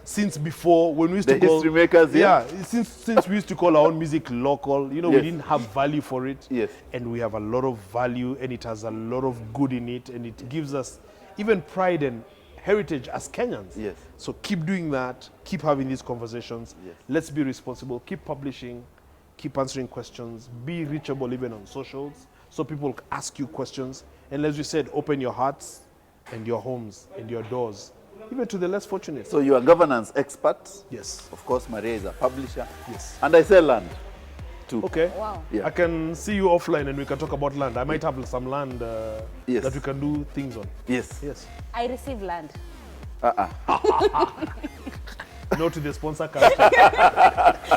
since before when we used The to call history makers, yeah. since we used to call our own music local. You know, Yes. we didn't have value for it. Yes. And we have a lot of value, and it has a lot of good in it, and it gives us even pride and heritage as Kenyans. Yes. So keep doing that. Keep having these conversations. Yes. Let's be responsible. Keep publishing. Keep answering questions. Be reachable even on socials, so people ask you questions. And as you said, open your hearts and your homes and your doors, even to the less fortunate. So you are governance experts. Yes. Of course, Maria is a publisher. Yes. And I sell land too. Okay. Wow. Yeah. I can see you offline and we can talk about land. I might have some land Yes. that we can do things on. Yes. Yes. I receive land. No to the sponsor culture.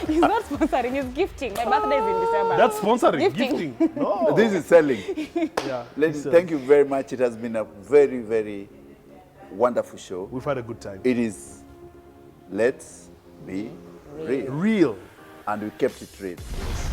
He's not sponsoring, he's gifting. My birthday is in December. That's sponsoring. Gifting. Gifting. No. This is selling. Yeah. Ladies, This, thank you very much. It has been a very, very wonderful show. We've had a good time. It is let's be real. Real. And we kept it real.